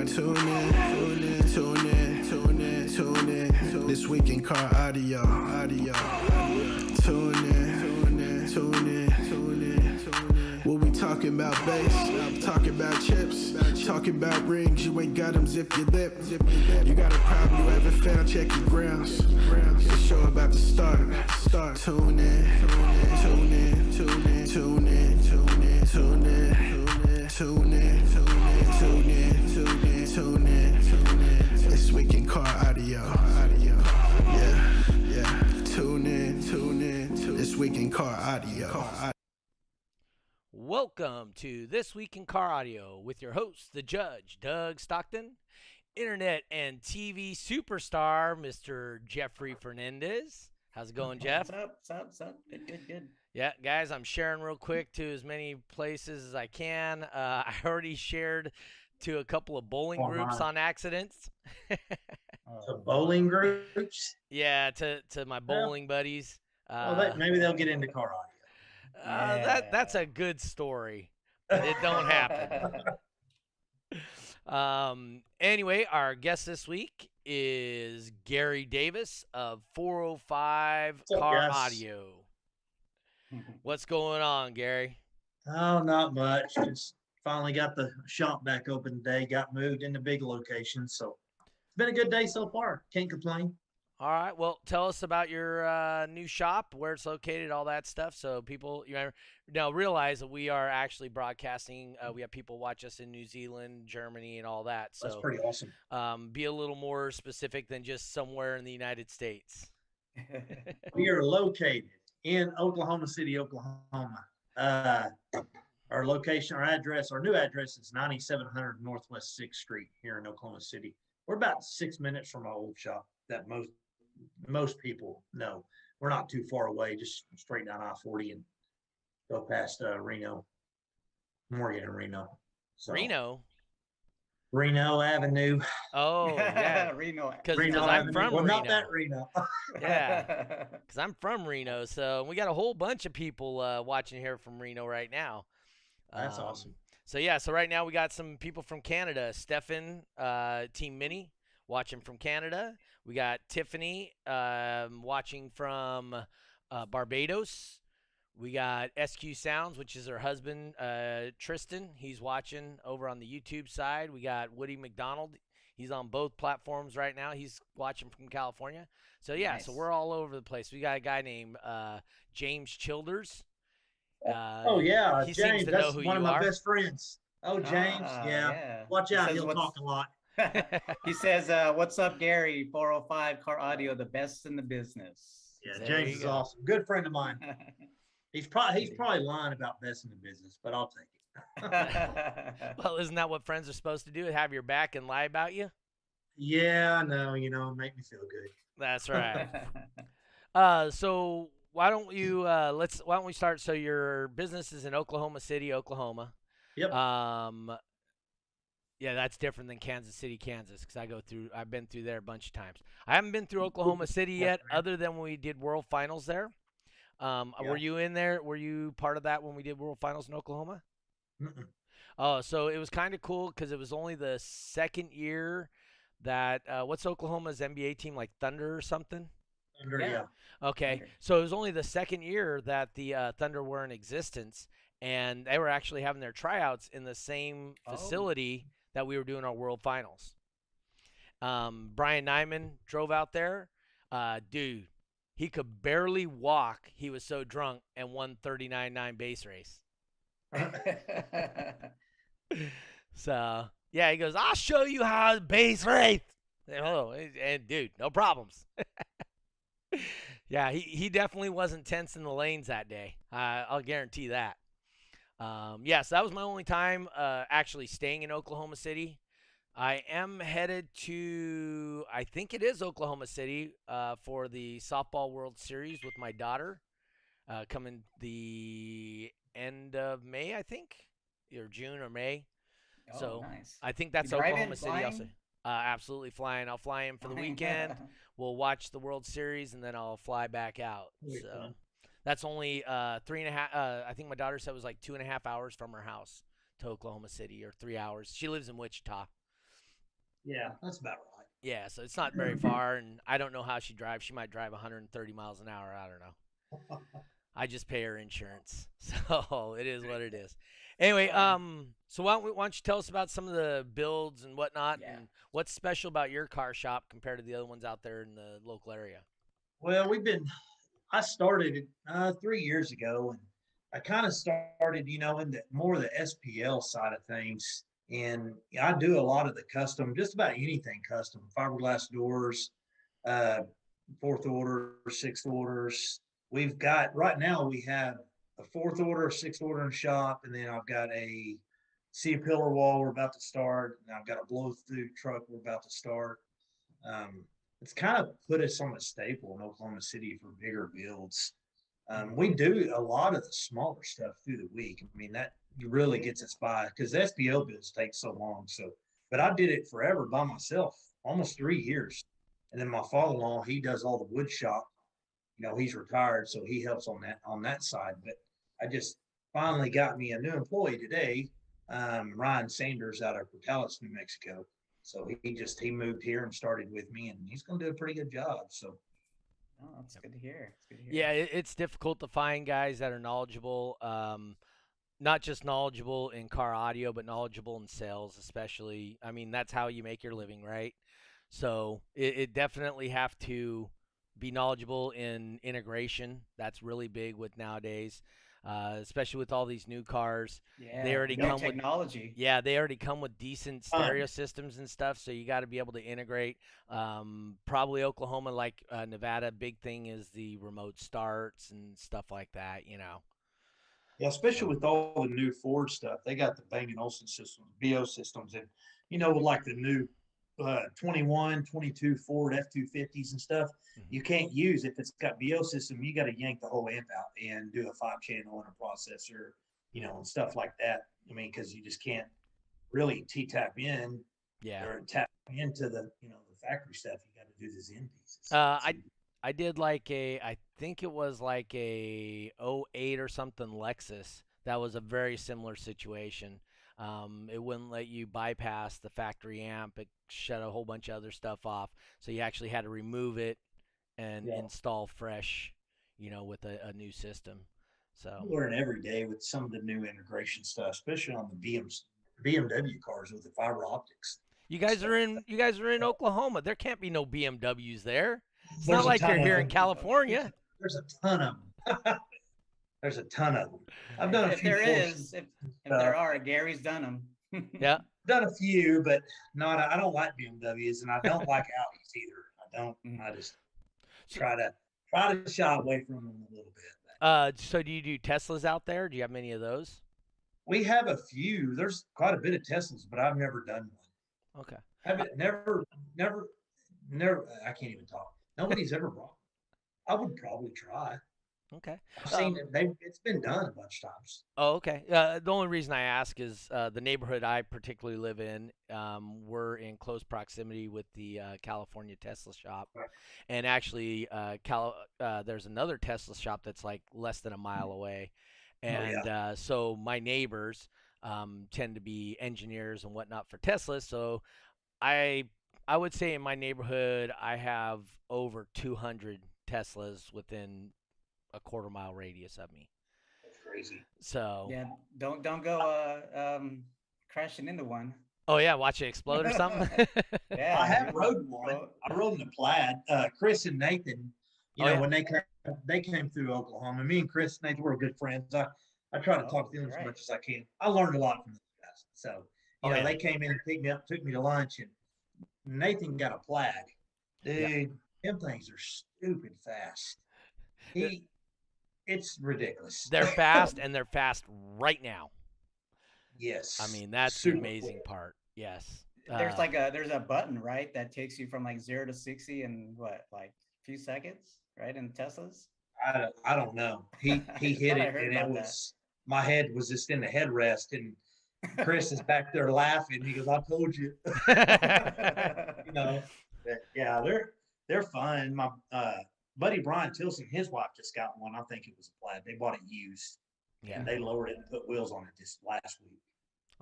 Tune in, tune in, tune in, tune in. This week in car audio. Tune in, tune in, tune in. We'll be talking about bass, talking about chips, talking about rings. You ain't got them, zip your lip. You got a problem you haven't found, check your grounds. The show about to start. Tune in, tune in, tune in, tune in, tune in, tune in, tune in, tune in, tune in, tune in. This week in car audio. Yeah. Tune in. This week in car audio. Welcome to This Week in Car Audio with your host, the Judge, Doug Stockton, Internet and TV superstar, Mr. Jeffrey Fernandez. How's it going, Jeff? What's up? Good. Yeah, guys, I'm sharing real quick to as many places as I can. I already shared to a couple of bowling groups on accidents. To bowling groups? Yeah, to my bowling buddies. Maybe they'll get into car audio. That's a good story, but it don't happen. Anyway, our guest this week is Gary Davis of 405 Car Audio. What's going on, Gary? Oh, not much. Just finally got the shop back open today. Got moved into big location, so it's been a good day so far. Can't complain. All right. Well, tell us about your new shop, where it's located, all that stuff, so people now realize that we are actually broadcasting. We have people watch us in New Zealand, Germany, and all that. So that's pretty awesome. Be a little more specific than just somewhere in the United States. We are located in Oklahoma City, Oklahoma. Our location, our new address is 9700 Northwest 6th Street here in Oklahoma City. We're about 6 minutes from our old shop that most people know. We're not too far away, just straight down I-40 and go past Reno, Morgan and Reno. So, Reno Avenue. Oh, yeah. Reno. Because I'm from Reno. Not that Reno. Yeah, because I'm from Reno. So we got a whole bunch of people watching here from Reno right now. That's awesome. So right now we got some people from Canada. Stefan, Team Mini, watching from Canada. We got Tiffany watching from Barbados. We got SQ Sounds, which is her husband, Tristan. He's watching over on the YouTube side. We got Woody McDonald. He's on both platforms right now. He's watching from California. So, yeah, Nice. So we're all over the place. We got a guy named James Childers. Yeah, he James, seems to know that's who one you of my are. best friends. Oh, James, yeah. Watch out, he'll talk a lot. He says, what's up, Gary? 405 Car Audio, the best in the business. Yeah, There James you is go. awesome. Good friend of mine. He's probably lying about best in the business, but I'll take it. Well, isn't that what friends are supposed to do? Have your back and lie about you? Yeah, I know, make me feel good. That's right. So why don't we start? So your business is in Oklahoma City, Oklahoma. Yep. Yeah, that's different than Kansas City, Kansas, because I've been through there a bunch of times. I haven't been through Oklahoma City yet, other than when we did World Finals there. Were you in there? Were you part of that when we did World Finals in Oklahoma? Mm-mm. Oh, so it was kind of cool because it was only the second year that what's Oklahoma's NBA team, like Thunder or something? Thunder, yeah. Okay, Thunder. so it was only the second year that the Thunder were in existence, and they were actually having their tryouts in the same facility that we were doing our World Finals. Brian Nyman drove out there. Dude, he could barely walk. He was so drunk and won 39-9 base race. So, yeah, he goes, I'll show you how to base race. And dude, no problems. Yeah, he definitely wasn't tense in the lanes that day. I'll guarantee that. So that was my only time actually staying in Oklahoma City. I am headed to, I think it is Oklahoma City for the Softball World Series with my daughter coming the end of May, I think, or June or May. So nice. I think that's Oklahoma City also. Absolutely flying. I'll fly in for the weekend. We'll watch the World Series, and then I'll fly back out. So that's only 3.5. I think my daughter said it was like 2.5 hours from her house to Oklahoma City, or 3 hours. She lives in Wichita. Yeah, that's about right. Yeah, so it's not very far, and I don't know how she drives. She might drive 130 miles an hour. I don't know. I just pay her insurance, so it is what it is. Anyway, so why don't you tell us about some of the builds and whatnot, Yeah. and what's special about your car shop compared to the other ones out there in the local area? Well, I started it 3 years ago, and I kind of started, in the more of the SPL side of things. And I do a lot of the custom, just about anything custom, fiberglass doors, uh, fourth order, sixth orders. We've got right now we have a fourth order, sixth order in shop, and then I've got a C-pillar wall we're about to start, and I've got a blow through truck we're about to start. Um, it's kind of put us on a staple in Oklahoma City for bigger builds. We do a lot of the smaller stuff through the week. I mean, that really gets us by because the SBO builds take so long. So, but I did it forever by myself, almost 3 years. And then my father-in-law, he does all the wood shop. He's retired, so he helps on that side. But I just finally got me a new employee today, Ryan Sanders out of Portales, New Mexico. So he moved here and started with me, and he's going to do a pretty good job. So Oh, that's good to hear. It's good to hear. Yeah, it's difficult to find guys that are knowledgeable, not just knowledgeable in car audio, but knowledgeable in sales, especially. I mean, that's how you make your living, right? So it definitely have to be knowledgeable in integration. That's really big with nowadays, especially with all these new cars. They Yeah, already new come with technology. Yeah, they already come with decent stereo systems and stuff, so you got to be able to integrate. Probably Oklahoma, like Nevada, big thing is the remote starts and stuff like that. yeah, especially So with all the new Ford stuff, they got the Bang& Olufsen systems, BO systems, and like the new 21, 22 Ford F-250s and stuff, you can't use if it's got BO system. You got to yank the whole amp out and do a 5-channel and a processor, and stuff like that. I mean, because you just can't really T-tap in yeah, or tap into the factory stuff. You got to do the Zen pieces. So, I did like I think it was like a '08 or something Lexus. That was a very similar situation. It wouldn't let you bypass the factory amp. It shut a whole bunch of other stuff off, so you actually had to remove it and yeah, install fresh, with a new system. So you learn every day with some of the new integration stuff, especially on the BMW cars with the fiber optics stuff. you guys are in Oklahoma. There can't be no BMWs there. It's not There's a like you're ton of here in them. California. There's a ton of them. There's a ton of them. I've done a If few there Porsches. is, if there are, Gary's done them. Yeah. Done a few, but not. I don't like BMWs, and I don't like Audis either. I don't. I just try to shy away from them a little bit. So do you do Teslas out there? Do you have many of those? We have a few. There's quite a bit of Teslas, but I've never done one. Okay. Haven't never. I can't even talk. Nobody's ever brought. I would probably try. Okay. I've seen it. It's been done a bunch of times. Oh, okay. The only reason I ask is the neighborhood I particularly live in. We're in close proximity with the California Tesla shop, and actually, there's another Tesla shop that's like less than a mile away, and so my neighbors tend to be engineers and whatnot for Tesla. So I I would say in my neighborhood I have over 200 Teslas within a quarter-mile radius of me. That's crazy. So Yeah, don't go crashing into one. oh yeah, watch it explode or something. Yeah, I have rode one. I rode in the Plaid. Chris and Nathan, when they came through Oklahoma, me and Chris and Nathan were good friends. I try to talk to them as much as I can. I learned a lot from those guys. So, they came in and picked me up, took me to lunch, and Nathan got a Plaid. Dude, them things are stupid fast. It's ridiculous. They're fast and they're fast right now. Yes. I mean, that's the amazing part. Yes. There's there's a button, right, that takes you from like 0 to 60 in what, like a few seconds, right? In Teslas. I don't know. He hit it, and it was my head was just in the headrest, and Chris is back there laughing. He goes, "I told you." Yeah, they're fun. My buddy Brian Tilson, his wife just got one. I think it was a Plaid. They bought it used, and they lowered it and put wheels on it this last week.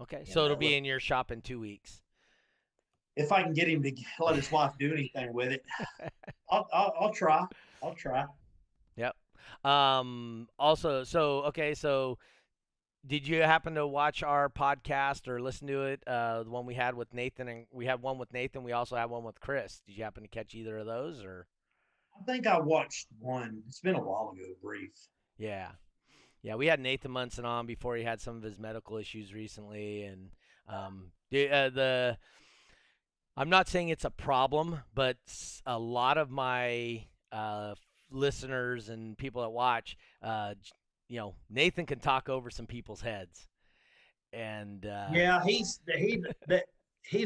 Okay, so it'll be in your shop in 2 weeks. if I can get him to let his wife do anything with it, I'll try. I'll try. Yep. Also, so did you happen to watch our podcast or listen to it? The one we had with Nathan, and we had one with Nathan. We also had one with Chris. Did you happen to catch either of those, or? I think I watched one. It's been a while ago, brief. Yeah. Yeah, we had Nathan Munson on before he had some of his medical issues recently, and the I'm not saying it's a problem, but a lot of my listeners and people that watch, Nathan can talk over some people's heads, and Yeah, he's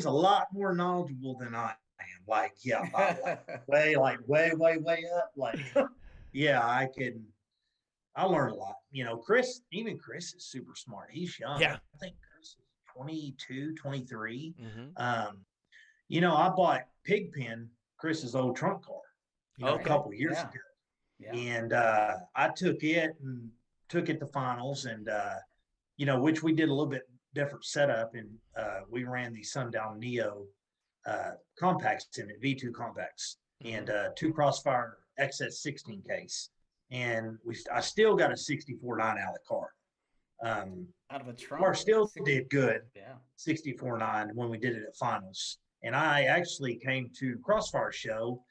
a lot more knowledgeable than I am. Like, yeah, way way up. Like, yeah, I learned a lot. Chris is super smart. He's young. Yeah. I think Chris is 22, 23. mm-hmm. I bought Pigpen, Chris's old trunk car, a couple years ago. Yeah. And I took it to finals, and which we did a little bit different setup, and we ran the Sundown Neo compacts in it, V2 compacts, and 2 Crossfire XS16 case. And I still got a 64.9 out of the car. Out of a trunk. Car still did good. Yeah. 64.9 when we did it at finals. And I actually came to Crossfire show.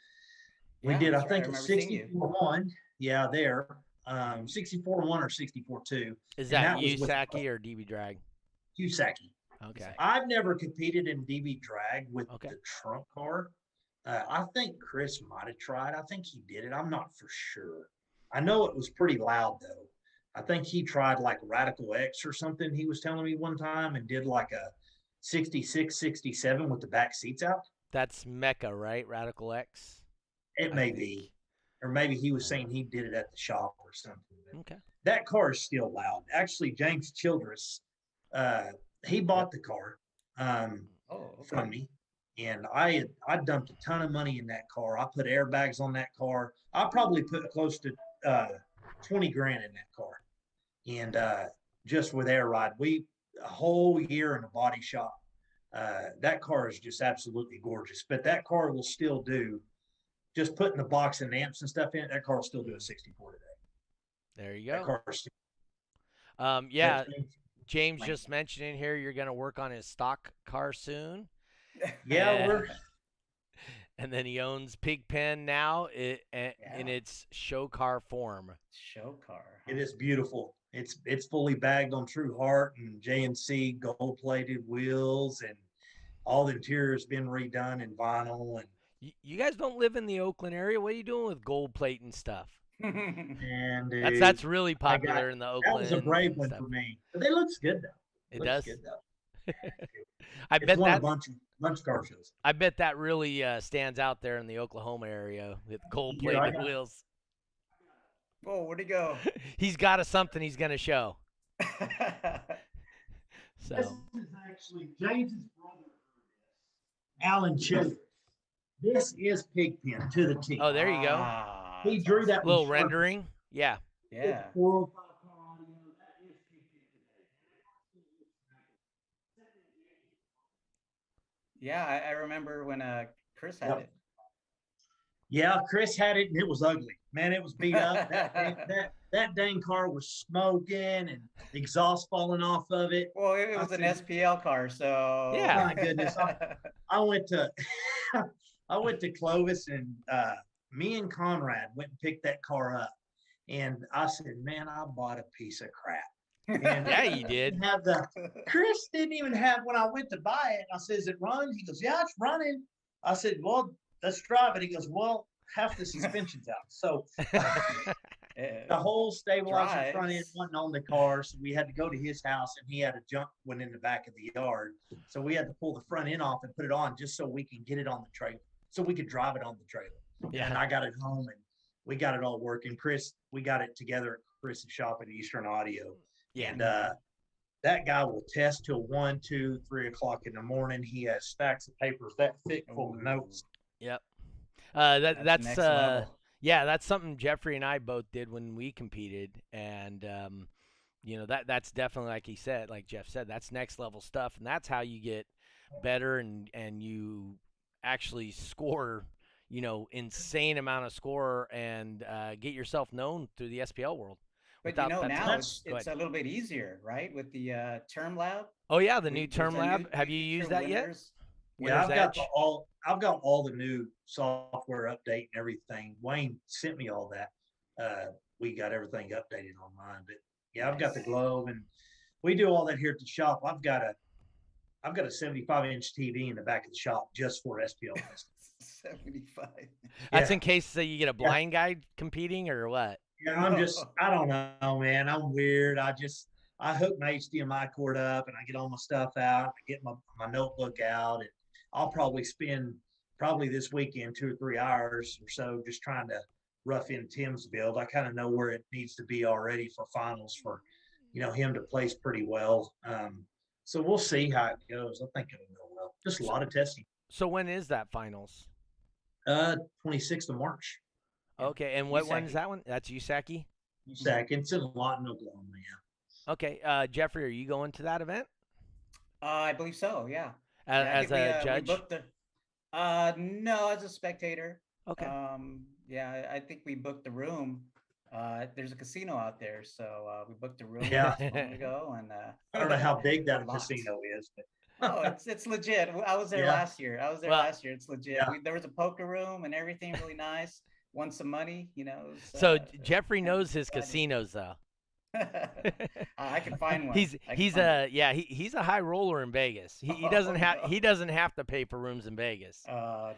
We did, I think, a 64.1. Yeah, there. 64.1 or 64.2. Is that U.S.A.C.A or DB Drag? U.S.A.C.A. Okay. I've never competed in DB Drag with Okay. the trunk car. I think Chris might have tried. I think he did it. I'm not for sure. I know it was pretty loud, though. I think he tried like Radical X or something, he was telling me one time, and did like a 66, 67 with the back seats out. That's Mecca, right? Radical X? It may be. Or maybe he was saying he did it at the shop or something. Okay. That car is still loud. Actually, James Childress, he bought the car from me. And I dumped a ton of money in that car. I put airbags on that car. I probably put close to 20 grand in that car. And just with air ride, a whole year in a body shop. That car is just absolutely gorgeous. But that car will still do, just putting the box and amps and stuff in it, that car will still do a 64 today. There you That go. car still, yeah, James just mentioned in here you're going to work on his stock car soon. Yeah, and then he owns Pigpen now in its show car form. Show car. It is beautiful. It's fully bagged on True Heart and JNC gold plated wheels, and all the interior has been redone in vinyl. And you guys don't live in the Oakland area. What are you doing with gold plate and stuff? And that's really popular in the Oakland. That was a brave one for me, but it looks good though. It does. Good, though. I bet that a bunch of car shows. I bet that really stands out there in the Oklahoma area with gold plated wheels. Oh, where'd he go? He's got something he's going to show. So this is actually James's brother, Alan Childress. This is Pigpen to the T. Oh, there you go. He drew that little rendering. Yeah. Yeah. Yeah, I remember when Chris had it. Yeah, Chris had it, and it was ugly. Man, it was beat up. That dang car was smoking and exhaust falling off of it. Well, it was an SPL car, so yeah. My goodness, I went to Clovis, and me and Conrad went and picked that car up, and I said, "Man, I bought a piece of crap." And yeah, you did. Chris didn't even have, when I went to buy it, I said, "Is it run?" He goes, "Yeah, it's running." I said, "Well, let's drive it." He goes, "Well, half the suspension's out." So the whole stabilizer front end wasn't on the car, so we had to go to his house, and he had a junk one in the back of the yard. So we had to pull the front end off and put it on just so we can get it on the trailer, so we could drive it on the trailer. Yeah. And I got it home, and we got it all working. Chris, we got it together at Chris's shop at Eastern Audio. Yeah. And that guy will test till 1, 2, 3 o'clock in the morning. He has stacks of papers that thick full of notes. Yep. That's next level. Yeah, that's something Jeffrey and I both did when we competed, and that's definitely, like he said, like Jeff said, that's next level stuff, and that's how you get better and you actually score, insane amount of score and get yourself known through the SPL world. But Without that now talent. it's Go ahead. a little bit easier, right? With the term lab. Oh yeah, the new There's term a lab. Have new you feature, used that yet? Winners. Yeah, Winner's Edge? I've got all the new software update and everything. Wayne sent me all that. We got everything updated online. But yeah, I've got the Nice. globe, and we do all that here at the shop. I've got a 75-inch TV in the back of the shop just for SPL testing. 75. That's Yeah. in case you get a blind guy competing or what? Yeah, I don't know, man. I'm weird. I hook my HDMI cord up and I get all my stuff out. I get my notebook out, and I'll probably spend this weekend 2 or 3 hours or so just trying to rough in Tim's build. I kind of know where it needs to be already for finals for, him to place pretty well. So we'll see how it goes. I think it'll go well. Just a lot of testing. So when is that finals? 26th of March. Okay, and what one is U.S.A.C.A. that one? That's USAC? U.S.A.C. It's in Lawton, Oklahoma. Yeah. Okay, Jeffrey, are you going to that event I believe so. Yeah. as I think a we judge? booked the. No, as a spectator. Okay. Yeah, I think we booked the room. There's a casino out there, so we booked the room Yeah. a moment ago, and I don't know how big that Lots. casino is, but oh, it's legit. I was there Yeah. last year. Well, last year. It's legit. Yeah. There was a poker room and everything, really nice. Won some money, it was, So Jeffrey knows his exciting. casinos though. I can find one. He's I can he's find a yeah he a high roller in Vegas. He doesn't have no. he doesn't have to pay for rooms in Vegas. no.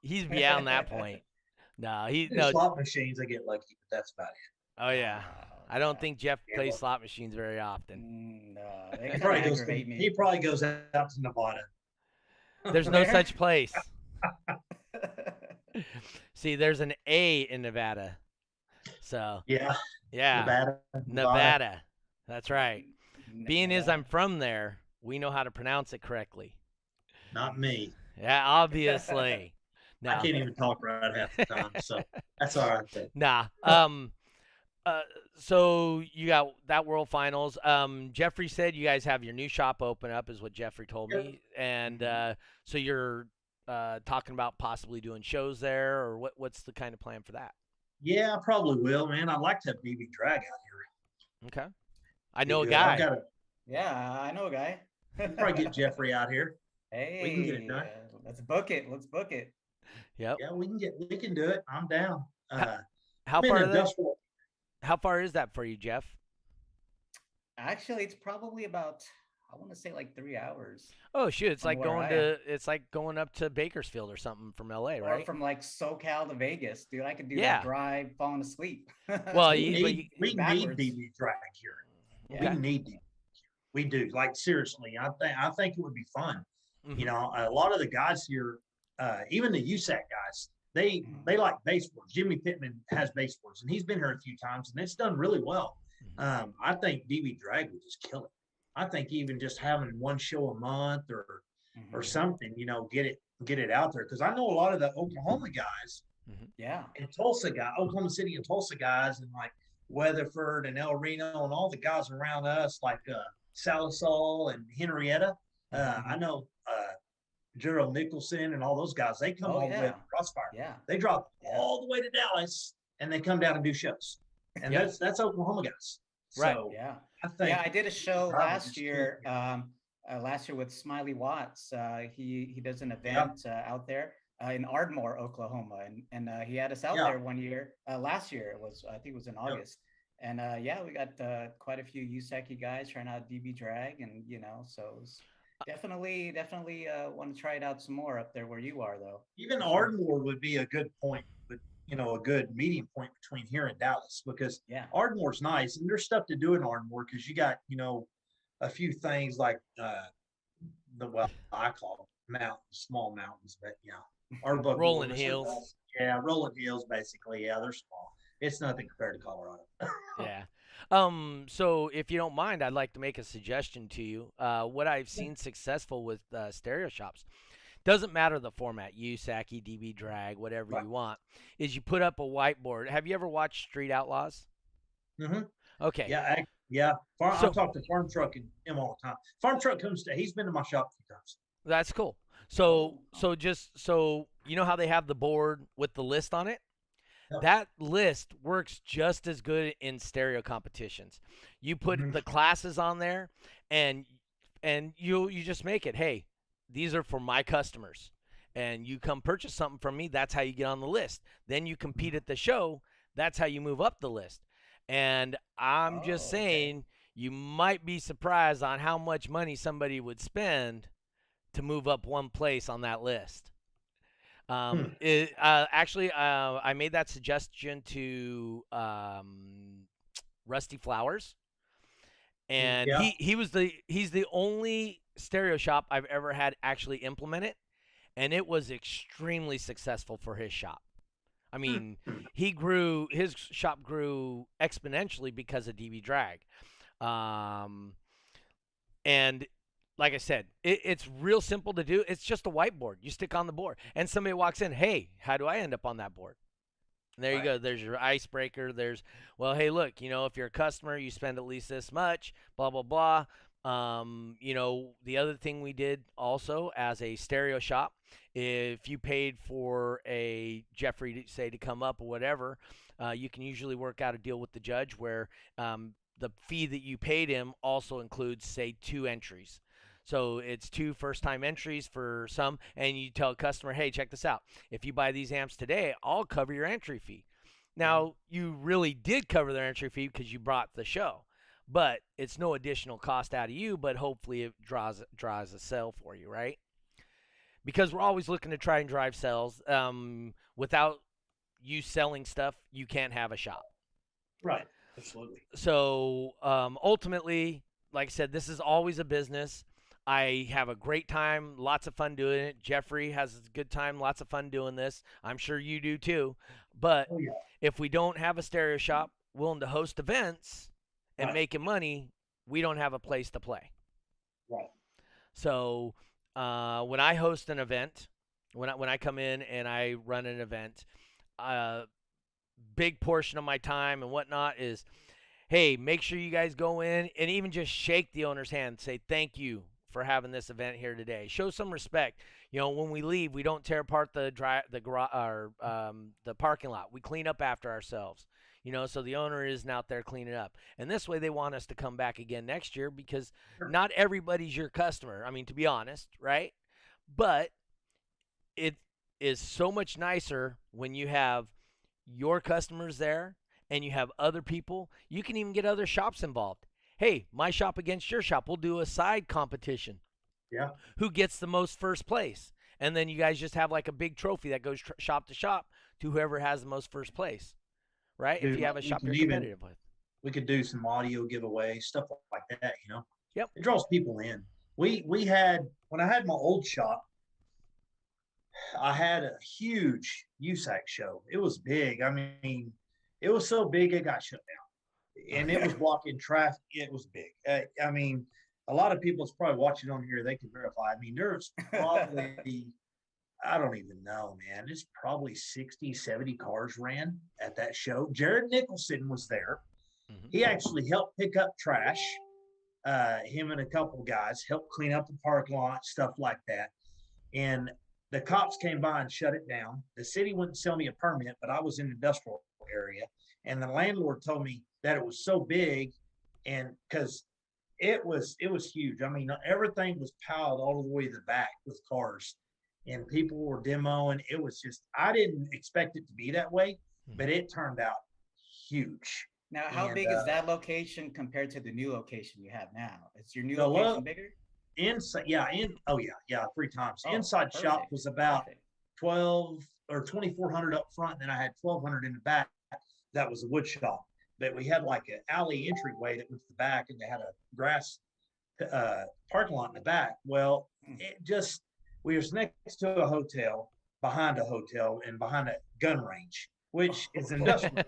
He's beyond that point. No, the slot machines, I get lucky, but that's about it. Oh yeah. I don't think Jeff Yeah, plays well- slot machines very often. No, He they kind probably of goes. aggravate me. He probably goes out to Nevada. There's no Where? such place. See, there's an A in Nevada. So Yeah, yeah, Nevada. That's right. Being as Yeah. I'm from there, we know how to pronounce it correctly. Not me. Yeah, obviously. No. I can't even talk right half the time, so that's all right. Then. Nah. So you got that World Finals. Jeffrey said you guys have your new shop open up, is what Jeffrey told me, and so you're talking about possibly doing shows there, or what's the kind of plan for that? Yeah, I probably will, man. I'd like to have BB Drag out here. Okay. I know a Good. guy. I've got to Yeah, I know a guy. probably get Jeffrey out here. Hey, We can get it done. Let's book it. Let's book it. Yep. Yeah, we can do it. I'm down. How been far? industrial. How far is that for you, Jeff? Actually, it's probably about, I want to say like 3 hours. Oh shoot! It's From like where going I to going up to Bakersfield or something from LA, Or right? from like SoCal to Vegas, dude. I could do Yeah. that drive falling asleep. Well, We you- but need, we need backwards. BB Drag here. Okay. We need it. We do. Like seriously, I think it would be fun. Mhm. You know, a lot of the guys here, even the USAC guys, they like baseboards. Jimmy Pittman has baseboards, and he's been here a few times, and it's done really well. I think BB Drag would just kill it. I think even just having one show a month or something, you know, get it out there, because I know a lot of the Oklahoma guys Yeah. and Oklahoma City and Tulsa guys, and like Weatherford and El Reno and all the guys around us, like Salisal and Henrietta. I know Gerald Nicholson and all those guys. They come Oh, all the way yeah. to Crossfire. Yeah. They drop Yeah. all the way to Dallas, and they come down and do shows. And Yep. that's Oklahoma guys. Right. So Yeah. I think Yeah, I did a show probably last just year. keep Last year with Smiley Watts. He does an event out there in Ardmore, Oklahoma, and he had us out Yeah. there one year. Last year it was, I think it was in August. And yeah, we got quite a few USAC guys trying out DB Drag, and so it was definitely want to try it out some more up there where you are, though. even for sure. Ardmore would be a good point, but a good meeting point between here and Dallas, because Yeah. Ardmore's nice, and there's stuff to do in Ardmore, because you got a few things like I call them mountains, small mountains, but Arbuckle, Rolling hills. Yeah, rolling hills basically. Yeah, they're small. It's nothing compared to Colorado. Yeah. So if you don't mind, I'd like to make a suggestion to you. What I've seen successful with stereo shops, doesn't matter the format, USAC, DB Drag, whatever Right. you want, is you put up a whiteboard. Have you ever watched Street Outlaws? Mm-hmm. Okay. Yeah. So- I talk to Farm Truck and him all the time. Farm Truck he's been to my shop a few times. That's cool. So Oh, so just so you know how they have the board with the list on it? Yep. That list works just as good in stereo competitions. You put Mhm. the classes on there and you just make it, hey, these are for my customers. And you come purchase something from me, that's how you get on the list. Then you compete at the show, that's how you move up the list. And I'm just oh, okay. saying you might be surprised on how much money somebody would spend to move up one place on that list. Hmm. Actually, I made that suggestion to Rusty Flowers, and Yeah. he's the only stereo shop I've ever had actually implement it, and it was extremely successful for his shop. I mean, Hmm. his shop grew exponentially because of DB Drag. Um, and like I said, it's real simple to do. It's just a whiteboard. You stick on the board, and somebody walks in. Hey, how do I end up on that board? And there you Right. go. There's your icebreaker. There's, well, hey, look, if you're a customer, you spend at least this much. Blah blah blah. The other thing we did also as a stereo shop, if you paid for a Jeffrey to say to come up or whatever, you can usually work out a deal with the judge where the fee that you paid him also includes, say, 2 entries. So it's 2 first-time entries for some, and you tell a customer, hey, check this out. If you buy these amps today, I'll cover your entry fee. Now, you really did cover their entry fee because you brought the show, but it's no additional cost out of you, but hopefully it draws a sale for you, right? Because we're always looking to try and drive sales. Without you selling stuff, you can't have a shop. Right. Absolutely. So ultimately, like I said, this is always a business. I have a great time, lots of fun doing it. Jeffrey has a good time, lots of fun doing this. I'm sure you do too. But Oh yeah. if we don't have a stereo shop willing to host events and Right. making money, we don't have a place to play. Right. So when I host an event, when I come in and I run an event, a big portion of my time and whatnot is, hey, make sure you guys go in and even just shake the owner's hand. Say thank you for having this event here today. Show some respect. When we leave, we don't tear apart the garage or the parking lot. We clean up after ourselves. So the owner isn't out there cleaning up. And this way, they want us to come back again next year because Sure. not everybody's your customer. I mean, to be honest, right? But it is so much nicer when you have your customers there and you have other people. You can even get other shops involved. Hey, my shop against your shop. We'll do a side competition. Yeah. Who gets the most first place? And then you guys just have like a big trophy that goes shop to shop to whoever has the most first place, right? If Do you have a we shop can you're even competitive with. we could do some audio giveaways, stuff like that. Yep. It draws people in. We had when I had my old shop, I had a huge USAC show. It was big. I mean, it was so big it got shut down, and it was blocking traffic. It was big. I mean, a lot of people that's probably watching on here, they can verify. I mean, there's probably I don't even know, man. It's probably 60, 70 cars ran at that show. Jared Nicholson was there. Mhm. He actually helped pick up trash. Him and a couple guys helped clean up the parking lot, stuff like that. And the cops came by and shut it down. The city wouldn't sell me a permit, but I was in the industrial area. And the landlord told me that it was so big, and because it was huge. I mean, everything was piled all the way to the back with cars, and people were demoing. It was just I didn't expect it to be that way, but Mhm. it turned out huge. Now, how And big is that location compared to the new location you have now? Is your new the location low bigger? inside, yeah, yeah, 3 times. Oh, Inside shop perfect. was about Perfect. 12 or 2,400 up front, and then I had 1,200 in the back. That was a wood shop. But we had like an alley entryway that went to the back, and they had a grass parking lot in the back. Well, Mm. it just we was next to a hotel, behind a hotel, and behind a gun range, which is industrial.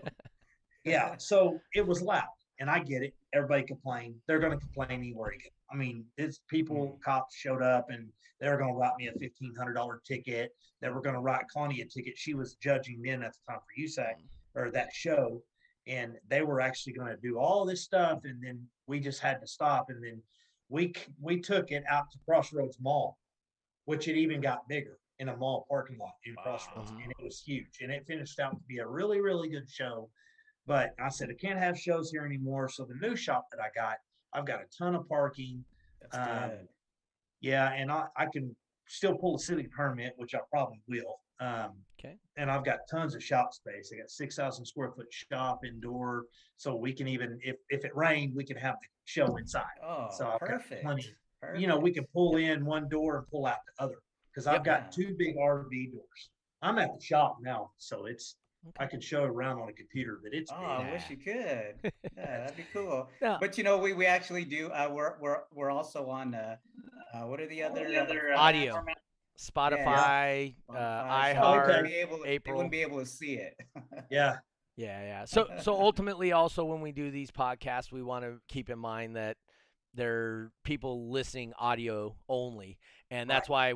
Yeah, so it was loud, and I get it. Everybody complained. They're going to complain anywhere you go. I mean, it's Mm. people, cops showed up, and they were going to write me a $1,500 ticket. They were going to write Connie a ticket. She was judging then at the time for USAC or that show, and they were actually going to do all this stuff, and then we just had to stop, and then we took it out to Crossroads Mall, which it even got bigger in a mall parking lot in Crossroads, Wow. and it was huge. And it finished out to be a really, really good show. But I said, I can't have shows here anymore. So the new shop that I've got a ton of parking. That's good. Yeah, and I can still pull a city permit, which I probably will. Okay. And I've got tons of shop space. I got 6,000 square foot shop indoor, so we can even if it rained, we can have the show inside. Oh, So I've got perfect. plenty. Perfect. You know, we can pull in one door and pull out the other because I've Yep. got two big RV doors. I'm at the shop now, so it's I Okay. can show it around on a computer, but it's Oh, big. I wish you could. Yeah, that'd be cool. Yeah. But you know, we actually do. We're also on. What are the other Audio. formats? Spotify, Spotify, so iHeart, Okay. they April. wouldn't be able to see it. Yeah, Yeah. So ultimately, also when we do these podcasts, we want to keep in mind that there are people listening audio only, and that's why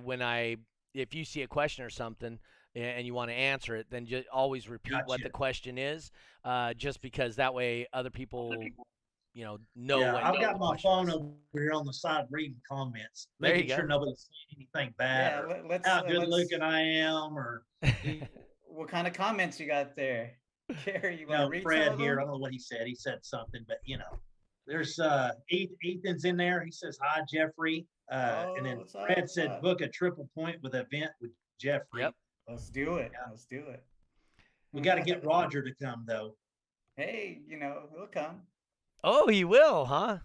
if you see a question or something and you want to answer it, then just always repeat what the Gotcha. question is, just because that way other people know yeah. what I've the got my question phone is. over here on the side reading comments, There you making sure go. nobody's saying anything bad Yeah, or let's how good looking I am or what kind of comments you got there, Gary? You want to read some Fred of here. I them? don't know what he said. He said something, but there's Ethan's in there. He says hi, Jeffrey. And then What's up? Fred What's said up? book a triple point with event with Jeffrey. Yep. Let's do it. Yeah. Let's do it. We got to get Roger to come though. Hey, he'll come. Oh, he will, huh?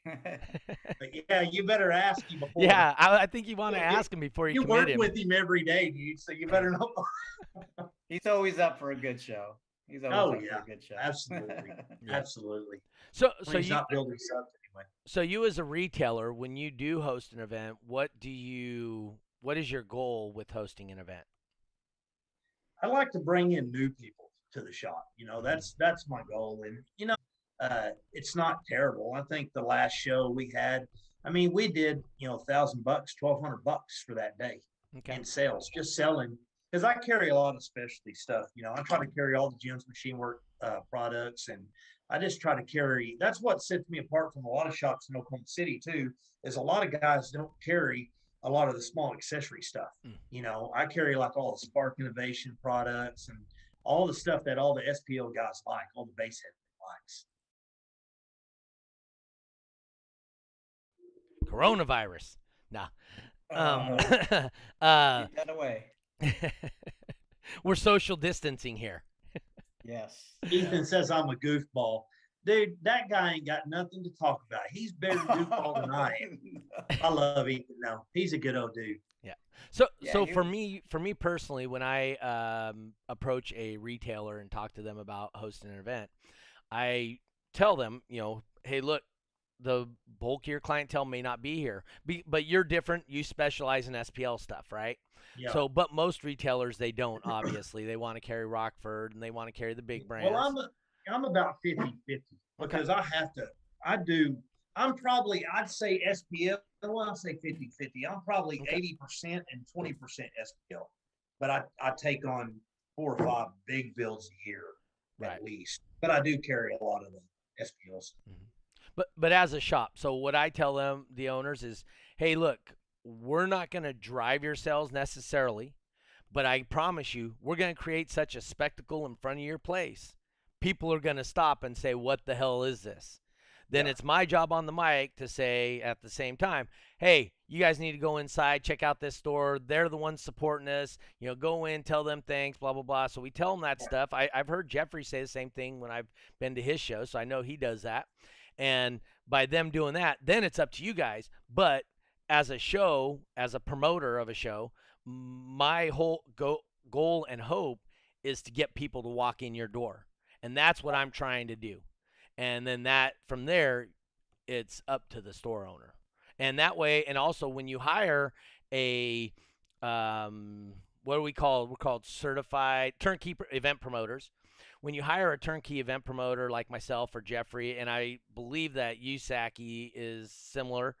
But yeah, you better ask him before. Yeah, I think you want to You- ask him before you You commit work him. with him every day, dude. So you better know. He's always up for a good show. He's always Oh, up yeah. for a good show. Absolutely. Yeah. Absolutely. So When he's you not building subs anyway. so you as a retailer, when you do host an event, what is your goal with hosting an event? I like to bring in new people to the shop. That's my goal. And it's not terrible. I think the last show we had, I mean, we did $1,000, $1,200 for that day Okay. in sales, just selling. Because I carry a lot of specialty stuff. I try to carry all the Jim's Machine Work products, and I just try to carry. That's what sets me apart from a lot of shops in Oklahoma City too. Is a lot of guys don't carry a lot of the small accessory stuff. I carry like all the Spark Innovation products and all the stuff that all the SPL guys like, all the base head likes. Coronavirus. Nah. Keep Uh, that away. we're social distancing here. Yes. Ethan says I'm a goofball. Dude, that guy ain't got nothing to talk about. He's bigger goofball than I am. I love Ethan though. He's a good old dude. So Yeah, so he for was- me personally, when I approach a retailer and talk to them about hosting an event, I tell them, hey, look, the bulk of your clientele may not be here, but you're different. You specialize in SPL stuff, right? Yeah. So, but most retailers, they don't, obviously. They want to carry Rockford and they want to carry the big brands. Well, I'm about 50-50 because I have to. I'd say SPL. Well, I'll say 50-50. I'm probably 80% and 20% SPL, but I take on 4 or 5 big builds a year at least. But I do carry a lot of the SPLs. But as a shop, so what I tell them, the owners, is, hey, look, we're not going to drive your sales necessarily, but I promise you, we're going to create such a spectacle in front of your place. People are going to stop and say, what the hell is this? Then it's my job on the mic to say at the same time, hey, you guys need to go inside, check out this store. They're the ones supporting us. Go in, tell them thanks, blah, blah, blah. So we tell them that stuff. I've heard Jeffrey say the same thing when I've been to his show, so I know he does that. And by them doing that, then it's up to you guys. But as a show, as a promoter of a show, my whole goal and hope is to get people to walk in your door. And that's what I'm trying to do. And then from there, it's up to the store owner. And that way, and also when you hire a, what do we call? We're called certified turnkey event promoters. When you hire a turnkey event promoter like myself or Jeffrey, and I believe that T.W.I.C.A is similar,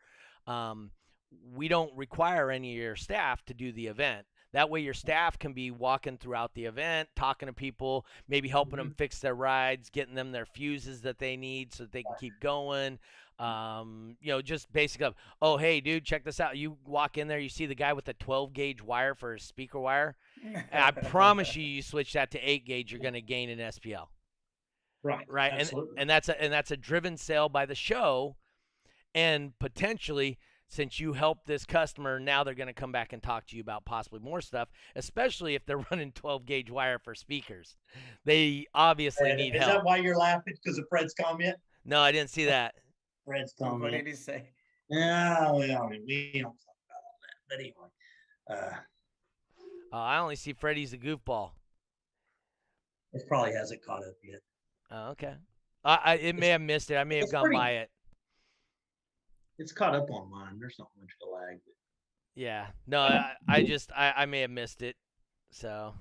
we don't require any of your staff to do the event. That way your staff can be walking throughout the event, talking to people, maybe helping them fix their rides, getting them their fuses that they need so that they can keep going. Just basic of, oh, hey, dude, check this out. You walk in there, you see the guy with the 12 gauge wire for his speaker wire. I promise you switch that to 8 gauge, you're going to gain an SPL. Right. Right. Absolutely. And that's a driven sale by the show. And potentially, since you helped this customer, now they're going to come back and talk to you about possibly more stuff, especially if they're running 12 gauge wire for speakers. They obviously need Is help. that why you're laughing? Because of Fred's comment? No, I didn't see that. Fred's What comment. did he say? Yeah, well, we don't talk about all that. But anyway, I only see Freddie's a goofball. it probably hasn't caught up yet. Oh, okay. It may have missed it. I may have gone by it. It's caught up on mine. There's not much of a lag. But... Yeah. No, I may have missed it. So,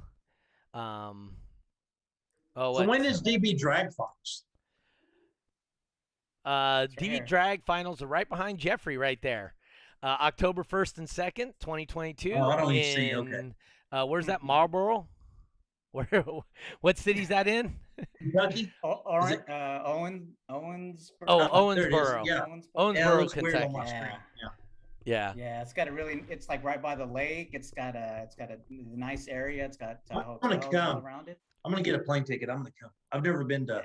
So when is DB Drag Finals? DB Drag Finals are right behind Jeffrey right there. October 1st and 2nd, 2022. Oh, I don't even see. Okay. Where's that? Marlboro? Where? What city's that in? Kentucky? Owensboro. Owensboro. Yeah. Owensboro, Kentucky. Yeah. Yeah, it's got it's like right by the lake. It's got a nice area. It's got hotels all around it. I'm gonna get a plane ticket. I'm gonna come. I've never been to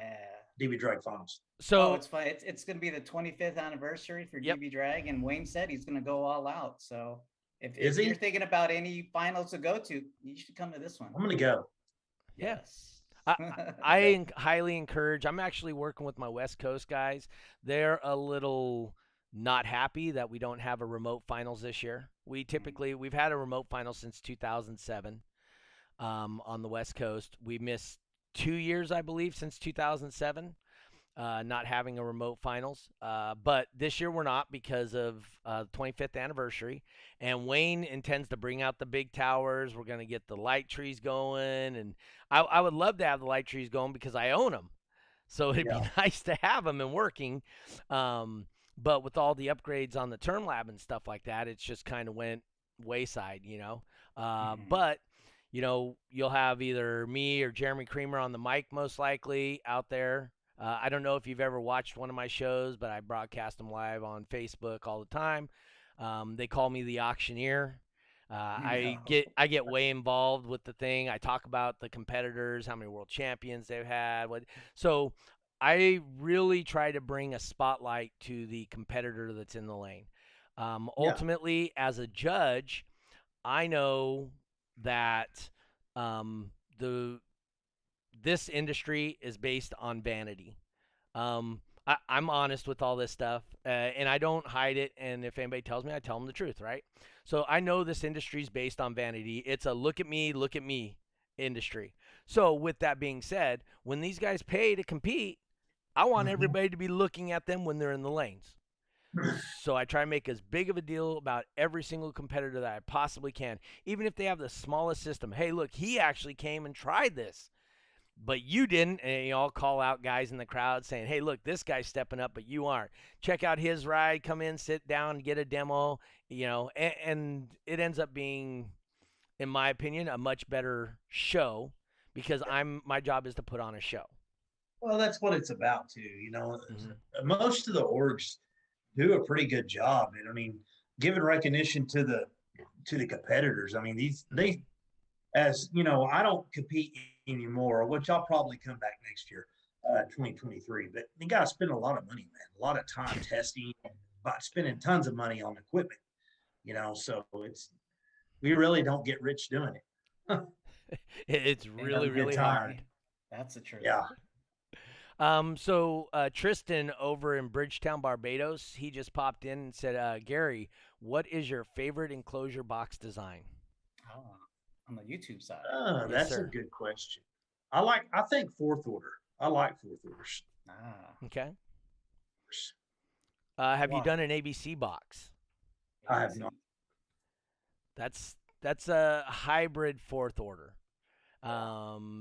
DB Drag Finals. So it's fun. It's gonna be the 25th anniversary for DB Drag, and Wayne said he's gonna go all out. So if you're thinking about any finals to go to, you should come to this one. I'm gonna go. Yes. I highly encourage. I'm actually working with my West Coast guys. They're a little not happy that we don't have a remote finals this year. We've had a remote final since 2007 on the West Coast. We missed 2 years, I believe, since 2007. Not having a remote finals. But this year we're not because of the 25th anniversary. And Wayne intends to bring out the big towers. We're going to get the light trees going. And I would love to have the light trees going because I own them. So it'd be nice to have them and working. But with all the upgrades on the Term Lab and stuff like that, it's just kind of went wayside, But you'll have either me or Jeremy Creamer on the mic most likely out there. I don't know if you've ever watched one of my shows, but I broadcast them live on Facebook all the time. They call me the auctioneer. I get way involved with the thing. I talk about the competitors, how many world champions they've had. So I really try to bring a spotlight to the competitor that's in the lane. Ultimately, as a judge, I know that this industry is based on vanity. I'm honest with all this stuff, and I don't hide it. And if anybody tells me, I tell them the truth, right? So I know this industry is based on vanity. It's a look at me industry. So with that being said, when these guys pay to compete, I want everybody to be looking at them when they're in the lanes. So I try to make as big of a deal about every single competitor that I possibly can, even if they have the smallest system. Hey, look, he actually came and tried this, but you didn't. And I'll call out guys in the crowd saying, hey, look, this guy's stepping up, but you aren't. Check out his ride. Come in, sit down, get a demo, and it ends up being, in my opinion, a much better show because my job is to put on a show. Well, that's what it's about too. Most of the orgs do a pretty good job, and I mean, giving recognition to the competitors. I mean, I don't compete anymore, which I'll probably come back next year, 2023. But you got to spend a lot of money, man, a lot of time testing, but spending tons of money on equipment. So we really don't get rich doing it. It's really, really hard. That's the truth. Yeah. So Tristan over in Bridgetown, Barbados, he just popped in and said, Gary, what is your favorite enclosure box design? On the YouTube side. That's a good question. I think fourth order. I like fourth orders. Okay. Have you done an ABC box? I have not. That's a hybrid fourth order.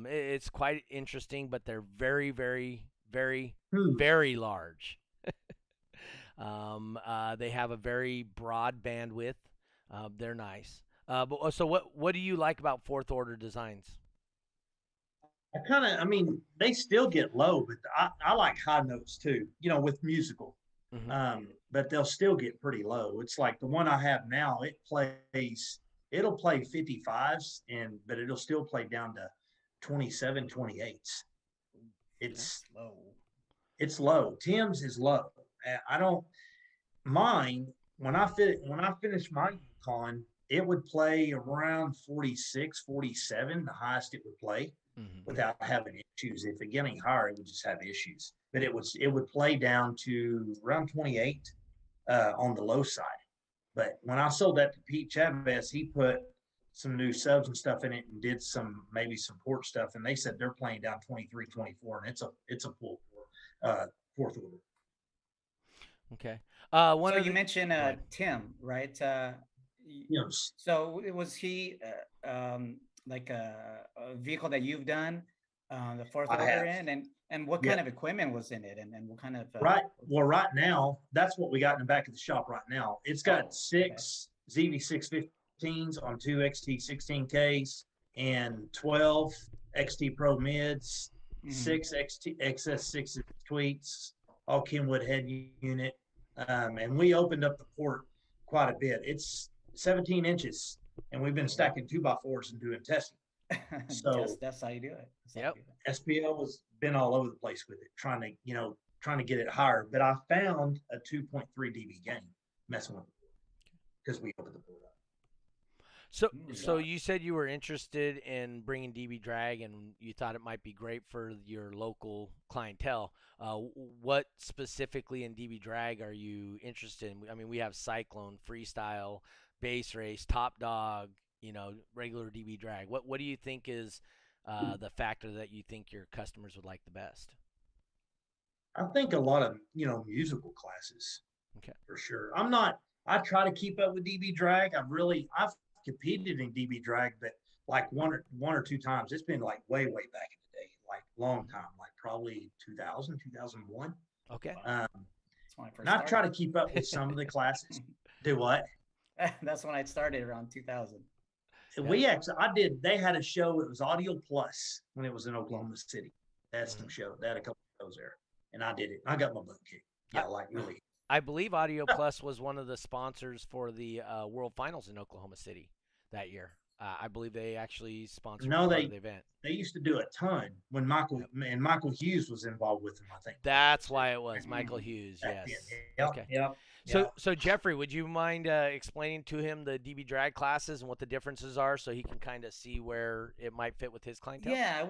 It's quite interesting, but they're very, very, very, very large. They have a very broad bandwidth. They're nice. But so what do you like about fourth order designs? I mean, they still get low, but I like high notes too, with musical. Hmm. But they'll still get pretty low. It's like the one I have now, it'll play 55s, but it'll still play down to 27, 28s. It's, That's low. it's low. Tim's is low. I don't, mine, when I finished my con, it would play around 46, 47, the highest it would play Hmm. without having issues. If it get any higher, it would just have issues. But it would play down to around 28 on the low side. But when I sold that to Pete Chavez, he put some new subs and stuff in it and did maybe some port stuff, and they said they're playing down 23, 24, and it's a full fourth order. Okay. So One of you the mentioned Go ahead. Tim, right? You know, So was he like a vehicle that you've done the fourth I order have. in, and what Yeah. kind of equipment was in it, and what kind of Right. Well, right now, that's what we got in the back of the shop right now. It's got okay. 6 ZV615s on 2 XT16Ks and 12 XT Pro mids, Mhm. 6 XS6 tweets, all Kenwood head unit. And we opened up the port quite a bit. It's 17 inches, and we've been stacking 2x4s and doing testing. So That's how you do it. That's how you Yep. do it. SPL has been all over the place with it, trying to get it higher. But I found a 2.3 dB gain messing with it because we opened the board up. So you said you were interested in bringing DB drag, and you thought it might be great for your local clientele. What specifically in DB drag are you interested in? I mean, we have Cyclone, Freestyle, Base Race, Top Dog, regular DB drag. What do you think is the factor that you think your customers would like the best? I think a lot of musical classes Okay. for sure. I try to keep up with DB drag. I've competed in DB drag, but like one or two times. It's been like way back in the day, like long time, like probably 2000, 2001. Okay. Um, That's when I and first I try started. to keep up with some of the classes. Do what? That's when I started around 2000. Yeah. They had a show, it was Audio Plus when it was in Oklahoma City. They had some Mhm. show, they had a couple of shows there, and I did it. I got my butt kicked. I, Yeah, like really. I believe Audio Plus was one of the sponsors for the World Finals in Oklahoma City that year. I believe they actually sponsored No, part of the event. they used to do a ton when Yep. Michael Hughes was involved with them, I think. That's why it was Michael Mm. Hughes. Back then. Yes. Yeah, Okay. yeah, yeah. So Jeffrey, would you mind explaining to him the DB drag classes and what the differences are, so he can kind of see where it might fit with his clientele? Yeah,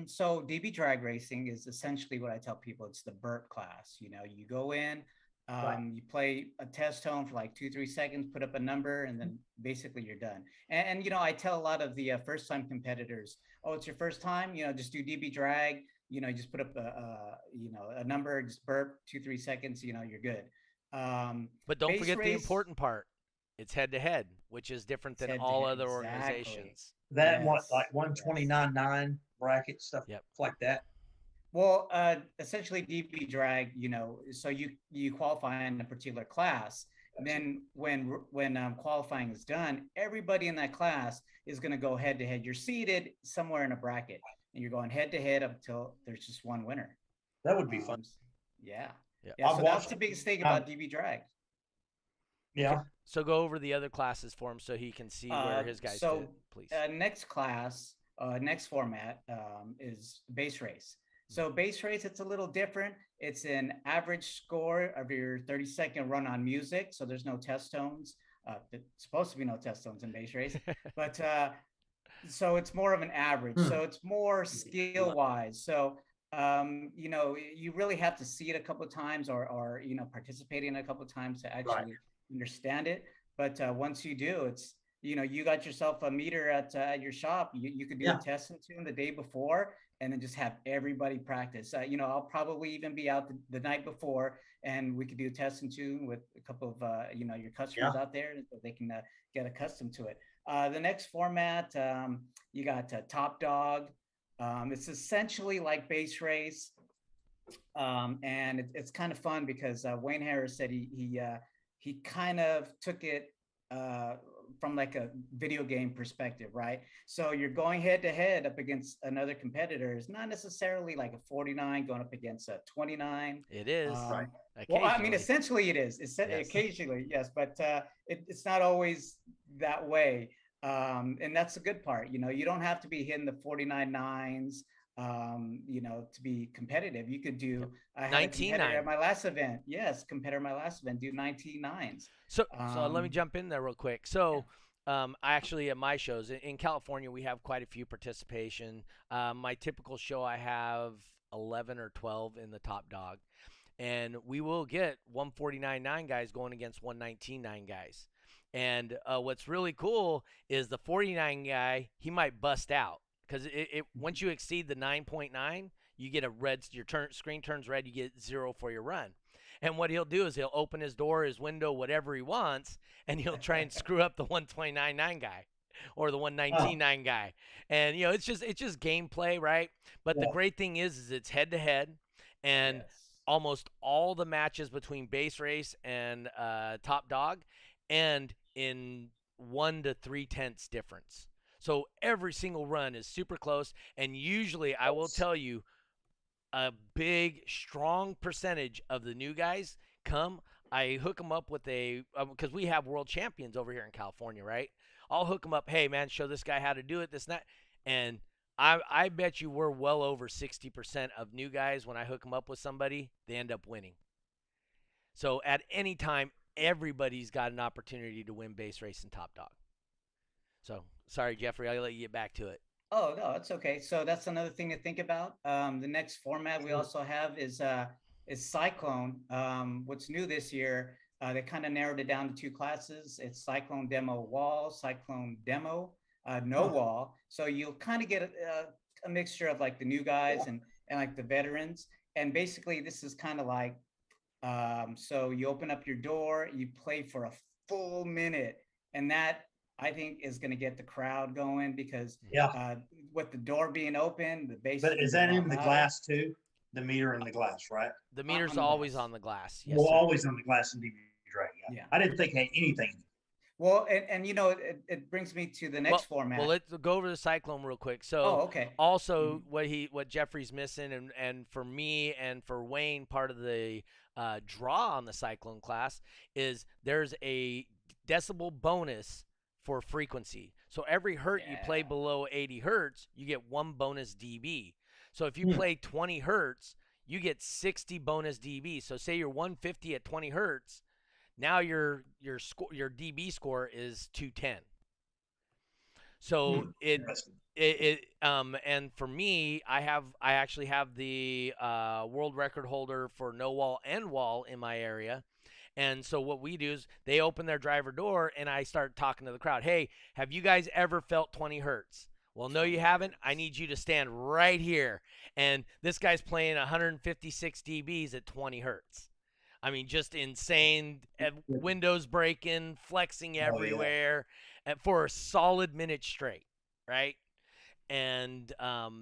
so DB drag racing is essentially what I tell people. It's the burp class. You go in, Right. you play a test tone for like 2-3 seconds, put up a number, and then basically you're done. And I tell a lot of the first time competitors, oh, it's your first time, just do DB drag. Just put up a number, just burp 2-3 seconds. You're good. But don't Base forget the race, important part. It's head to head, which is different it's than head to all head. other Exactly. organizations. That and what, Yes. like Yes. 129.9 bracket stuff Yep. like that. Well, essentially DB drag, so you qualify in a particular class. Then when qualifying is done, everybody in that class is going to go head to head. You're seated somewhere in a bracket, and you're going head to head up until there's just one winner. That would be fun. Yeah, Yep. yeah. I've So that's watched the biggest thing um, about DB drag. Yeah. Okay. So go over the other classes for him so he can see where his guys fit, please. Next class, next format is base race. So base race, it's a little different. It's an average score of your 30-second run on music. So there's no test tones. There's supposed to be no test tones in base race, but so it's more of an average. So it's more skill wise. So you really have to see it a couple of times or participate in it a couple of times to actually understand it. But once you do, it's you got yourself a meter at your shop. You could do a test and tune the day before, and then just have everybody practice. I'll probably even be out the night before, and we could do a test and tune with a couple of your customers out there, so they can get accustomed to it. The next format, you got Top Dog. It's essentially like base race, and it's kind of fun because Wayne Harris said he kind of took it from like a video game perspective, right? So you're going head to head up against another competitor. It's not necessarily like a 49 going up against a 29. It is. Right. Well, I mean, Occasionally. essentially it is. It's Yes. occasionally, yes, but it's not always that way. And that's the good part. You know, you don't have to be hitting the 49 nines, you know, to be competitive. You could do, I had a 19 competitor 9. at my last event. Yes, competitor at my last event, do 19 nines. So let me jump in there real quick. So I actually at my shows in California we have quite a few participation. My typical show I have 11 or 12 in the top dog, and we will get 149.9 guys going against 119.9 guys. And what's really cool is the 49 guy, he might bust out because once you exceed the 9.9, you get a red. Your screen turns red. You get 0 for your run. And what he'll do is he'll open his door, his window, whatever he wants, and he'll try and screw up the 129.9 guy or the 119.9 guy. And you know, it's just gameplay, right? But the great thing is it's head to head, and almost all the matches between base race and top dog end in 1 to 3/10 difference. So every single run is super close, and usually I will tell you a big, strong percentage of the new guys come. I hook them up with because we have world champions over here in California, right? I'll hook them up. Hey, man, show this guy how to do it, this and that. And I bet you we're well over 60% of new guys, when I hook them up with somebody, they end up winning. So at any time, everybody's got an opportunity to win base race and top dog. So sorry, Jeffrey, I'll let you get back to it. Oh, no, it's okay. So that's another thing to think about. The next format we also have is Cyclone. What's new this year, they kind of narrowed it down to 2 classes. It's Cyclone Demo Wall, Cyclone Demo No Wall. So you'll kind of get a mixture of like the new guys and like the veterans. And basically this is kind of like, so you open up your door, you play for a full minute, and that I think is going to get the crowd going because with the door being open, the bass. But is that in the glass too? The meter in the glass, right? The meter's always on the glass. Yes, well, sir. always on the glass in DB Drag. Yeah. I didn't think it had anything. Well, and you know, it brings me to the next format. Well, let's go over the Cyclone real quick. So, also what Jeffrey's missing, and for me and for Wayne, part of the draw on the Cyclone class is there's a decibel bonus for frequency. So every hertz you play below 80 hertz, you get 1 bonus dB. So if you play 20 hertz, you get 60 bonus dB. So say you're 150 at 20 hertz, now your dB score is 210. So and for me, I actually have the world record holder for no wall and wall in my area. And so what we do is they open their driver door and I start talking to the crowd. Hey, have you guys ever felt 20 hertz? Well, no, you haven't. I need you to stand right here. And this guy's playing 156 dBs at 20 hertz. I mean, just insane. Windows breaking, flexing everywhere, and for a solid minute straight, right? And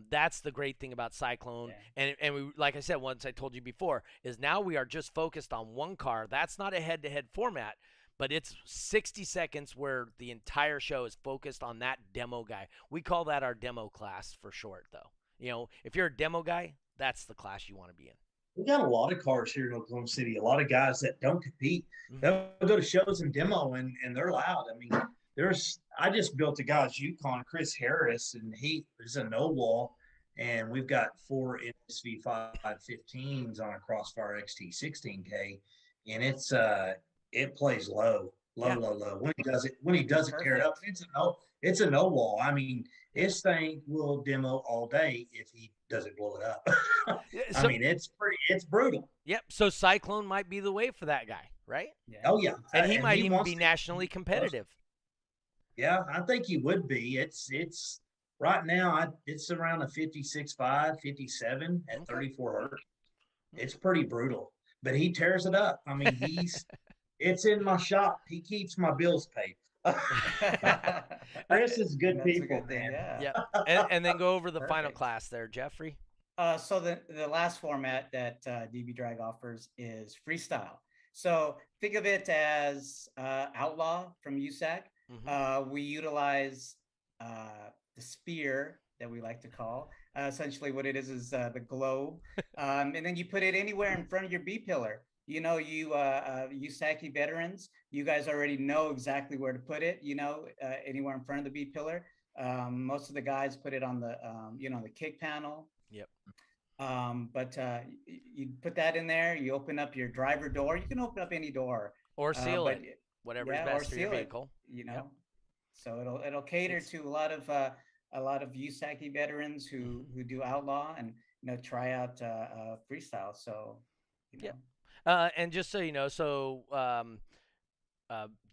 that's the great thing about Cyclone. And we, like I said, once I told you before, is now we are just focused on one car. That's not a head-to-head format, but it's 60 seconds where the entire show is focused on that demo guy. We call that our demo class for short, though. You know, if you're a demo guy, that's the class you want to be in. We got a lot of cars here in Oklahoma City. A lot of guys that don't compete. They'll go to shows and demo, and they're loud. I mean, I just built a guy's Yukon, Chris Harris, and he is a no wall, and we've got 4 NSV 515s on a Crossfire XT 16K, and it plays low. When he does it, tear it up. It's a no wall. I mean, this thing will demo all day if he doesn't blow it up. I mean, it's brutal. Yep. So Cyclone might be the way for that guy, right? Yeah. Oh yeah. And he might even be nationally competitive. Yeah, I think he would be. It's right now. It's around a 56.5, 57 at 34 hertz. It's pretty brutal, but he tears it up. I mean, it's in my shop. He keeps my bills paid. Chris is good people, man. Yeah. And then go over the final class there, Jeffrey. So the last format that DB Drag offers is freestyle. So think of it as Outlaw from USAC. We utilize the sphere that we like to call. Essentially, what it is the globe, and then you put it anywhere in front of your B pillar. You know, U.S.A.C.A veterans, you guys already know exactly where to put it. You know, anywhere in front of the B pillar. Most of the guys put it on the the kick panel. Yep. But you put that in there. You open up your driver door. You can open up any door Or seal but it, whatever's best for your vehicle. You know, Yep. so it'll cater to a lot of U.S.A.C.A veterans who do outlaw and try out freestyle. So Yeah. And just so you know, so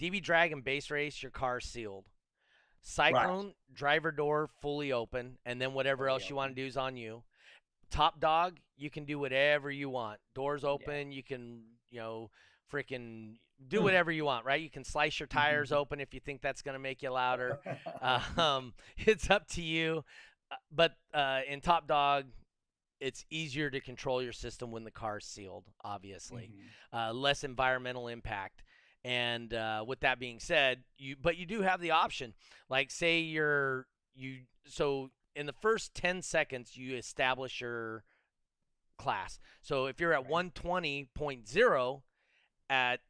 DB Drag and Base Race, your car's sealed. Cyclone, driver door fully open, and then whatever else you want to do is on you. Top Dog, you can do whatever you want. Doors open, you can, freaking do whatever you want, right? You can slice your tires open if you think that's going to make you louder. It's up to you. But in Top Dog, it's easier to control your system when the car's sealed, obviously. Less environmental impact. And with that being said, you do have the option. Like, say so in the first 10 seconds, you establish your class. So if you're at 120.0 at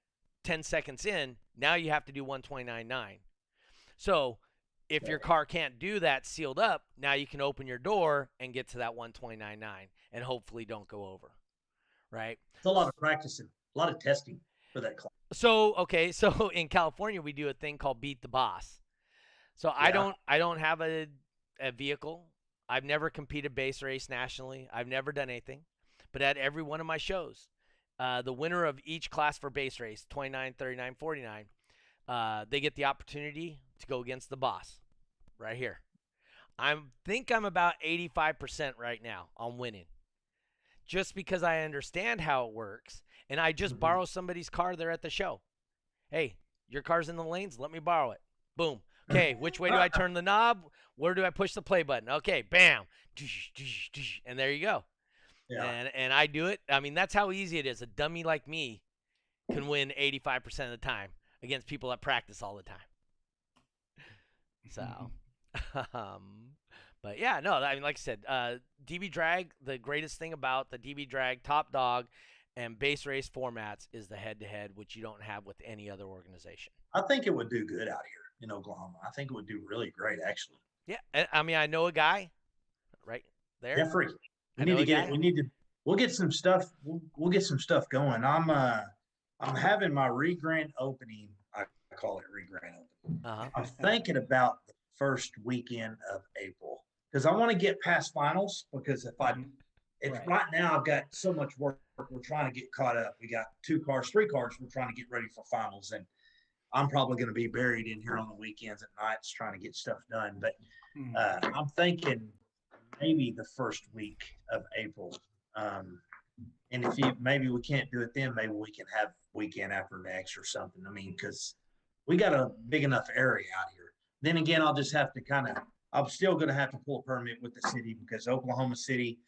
10 seconds in, now you have to do 129.9. So if your car can't do that sealed up, now you can open your door and get to that 129.9 and hopefully don't go over, right? It's a lot of practicing, a lot of testing for that class. So, okay, so in California, we do a thing called Beat the Boss. So I don't have a vehicle. I've never competed base race nationally. I've never done anything. But at every one of my shows, the winner of each class for base race, 29, 39, 49, they get the opportunity to go against the boss right here. I think I'm about 85% right now on winning. Just because I understand how it works, and I just borrow somebody's car there at the show. Hey, your car's in the lanes, let me borrow it. Boom. Okay, which way do I turn the knob? Where do I push the play button? Okay, bam. And there you go. Yeah. And I do it. I mean, that's how easy it is. A dummy like me can win 85% of the time against people that practice all the time. So, but yeah, no, I mean, like I said, DB Drag, the greatest thing about the DB Drag Top Dog and base race formats is the head-to-head, which you don't have with any other organization. I think it would do good out here in Oklahoma. I think it would do really great, actually. Yeah, I mean, I know a guy right there. Jeffrey, we need to get it. We'll get some stuff. We'll get some stuff going. I'm having my re-grand opening. I call it re-grand opening. I'm thinking about the first weekend of April because I want to get past finals because right now I've got so much work. We're trying to get caught up. We got 3 cars. We're trying to get ready for finals, and I'm probably going to be buried in here on the weekends at nights trying to get stuff done. But I'm thinking maybe the first week of April. And if maybe we can't do it then, maybe we can have weekend after next or something. I mean, because we got a big enough area out here. Then again, I'll just have to I'm still going to have to pull a permit with the city because Oklahoma City,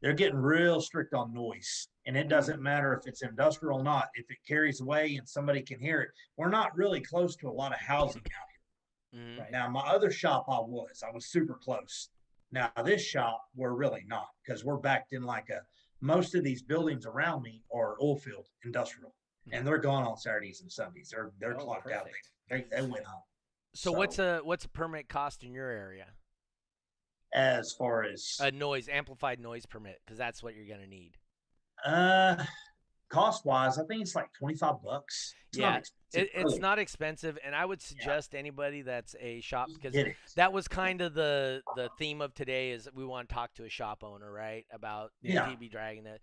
they're getting real strict on noise. And it doesn't matter if it's industrial or not. If it carries away and somebody can hear it, we're not really close to a lot of housing out here. Right. Now, my other shop, I was super close. Now, this shop, we're really not because we're backed in most of these buildings around me are oil field industrial, and they're gone on Saturdays and Sundays. They're clocked out. They went out. So what's a permit cost in your area? As far as a amplified noise permit, because that's what you're gonna need. Cost wise, I think it's like $25. It's not expensive, and I would suggest anybody that's a shop because that was kind of the theme of today is we want to talk to a shop owner, right, about DB dragging it.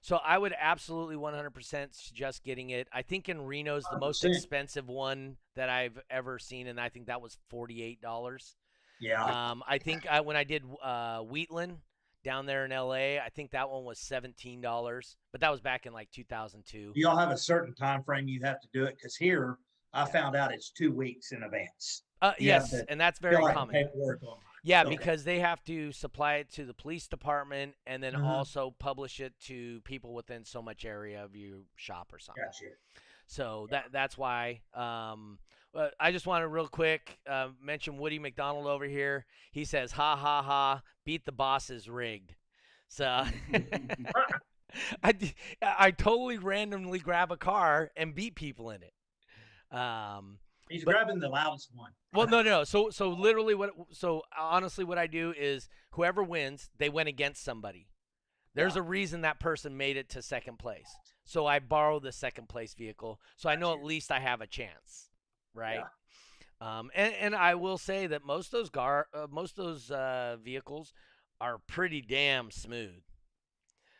So I would absolutely 100% suggest getting it. I think in Reno's the most expensive one that I've ever seen, and I think that was $48. Yeah. I think when I did Wheatland down there in LA, I think that one was $17, but that was back in 2002. Do y'all have a certain time frame you have to do it? Because here I found out it's 2 weeks in advance. Yes, and that's very common. Yeah, because they have to supply it to the police department and then also publish it to people within so much area of your shop or something. Gotcha. So that's why. I just want to real quick mention Woody McDonald over here. He says, "Ha ha ha! Beat the boss is rigged." So I totally randomly grab a car and beat people in it. He's But- grabbing the loudest one. Well, no. So literally, honestly, what I do is whoever wins, they went against somebody. There's a reason that person made it to second place. So I borrow the second place vehicle, so I know at least I have a chance, right? Yeah. And I will say that most of those vehicles are pretty damn smooth.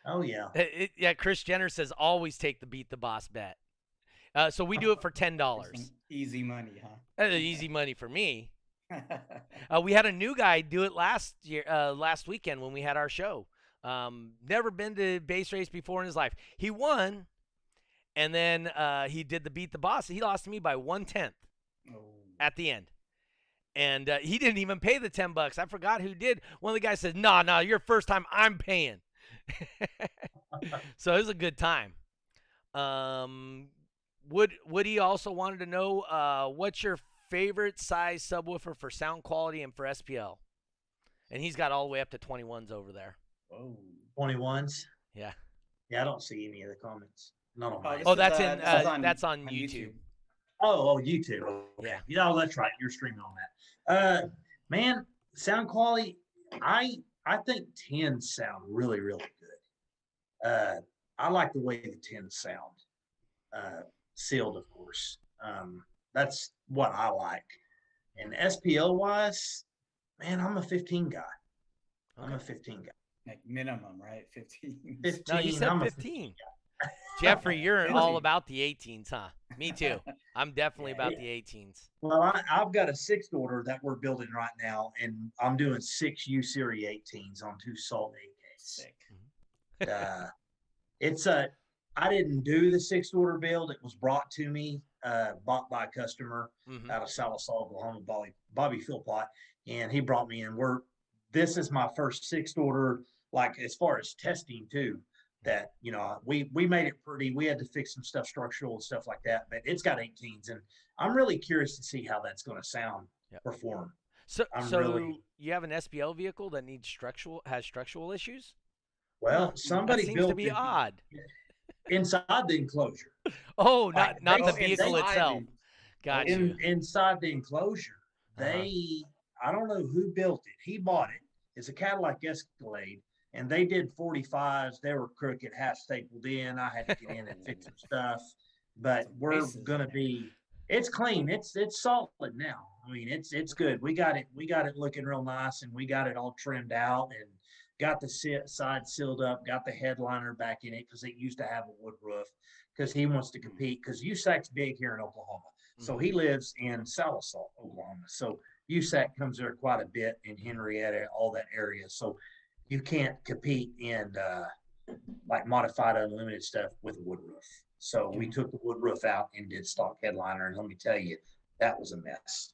Oh yeah. Yeah, Chris Jenner says always take the beat the boss bet. So we do it for $10. Easy money, huh? Easy money for me. We had a new guy do it last weekend when we had our show. Never been to base race before in his life. He won, and then he did the beat the boss. He lost to me by 1/10 at the end, and he didn't even pay the $10. I forgot who did. One of the guys said, "No, your first time, I'm paying." So it was a good time. Woody also wanted to know what's your favorite size subwoofer for sound quality and for SPL, and he's got all the way up to 21s over there. Oh, 21s. Yeah. Yeah, I don't see any of the comments. None of mine. this Oh, is, that's this is on YouTube. Oh, YouTube. Okay. Yeah. Yeah, that's right. You're streaming on that. Man, sound quality. I think 10s sound really, really good. I like the way the 10s sound. Sealed, of course. That's what I like. And SPL wise, man, I'm a 15 guy. I'm a 15 guy. like minimum, right? 15. 15. No, you said I'm a 15. Jeffrey, you're 15. all about the 18s, huh? Me too. I'm definitely about the 18s. Well, I've got a sixth order that we're building right now, and I'm doing 6 U Series 18s on 2 Salt AKs. Sick. I didn't do the sixth order build. It was brought to me, bought by a customer Mhm. out of Salisaw, Oklahoma, Bobby Philpott, and he brought me in. This is my first sixth order, like as far as testing too. That we made it pretty. We had to fix some stuff, structural and stuff like that, but it's got 18s, and I'm really curious to see how that's going to sound perform. So really- you have an SPL vehicle that has structural issues? Well, somebody That seems built to be it odd. inside the enclosure. Oh, not Like, the they- vehicle they- itself. Got you. Inside the enclosure, Uh-huh. I don't know who built it. He bought it. It's a Cadillac Escalade, and they did 45s. They were crooked, half stapled in. I had to get in and fix some stuff, but Some we're pieces gonna in there. be. It's clean. It's solid now. I mean, it's good. We got it looking real nice, and we got it all trimmed out and got the side sealed up. Got the headliner back in it because it used to have a wood roof. Because he wants to compete. Because USAC's big here in Oklahoma, so he lives in Salisaw, Oklahoma. So USAC comes there quite a bit in Henrietta, all that area. So you can't compete in like modified unlimited stuff with a wood roof. So we took the wood roof out and did stock headliner. And let me tell you, that was a mess.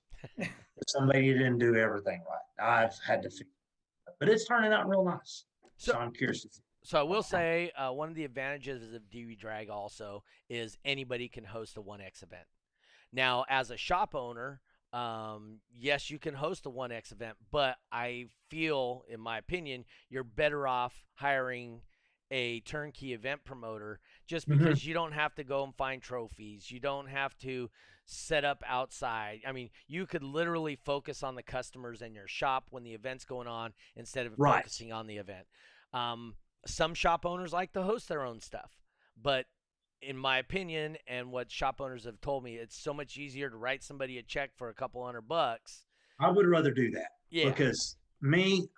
Somebody didn't do everything right. I've had to fix it, but it's turning out real nice. So I'm curious to see. So I will say one of the advantages of DB Drag also is anybody can host a 1X event. Now, as a shop owner, yes, you can host a 1X event, but I feel, in my opinion, you're better off hiring a turnkey event promoter just because you don't have to go and find trophies. You don't have to set up outside. I mean, you could literally focus on the customers in your shop when the event's going on instead of focusing on the event. Some shop owners like to host their own stuff, but in my opinion, and what shop owners have told me, it's so much easier to write somebody a check for a couple $100. I would rather do that. Yeah. Because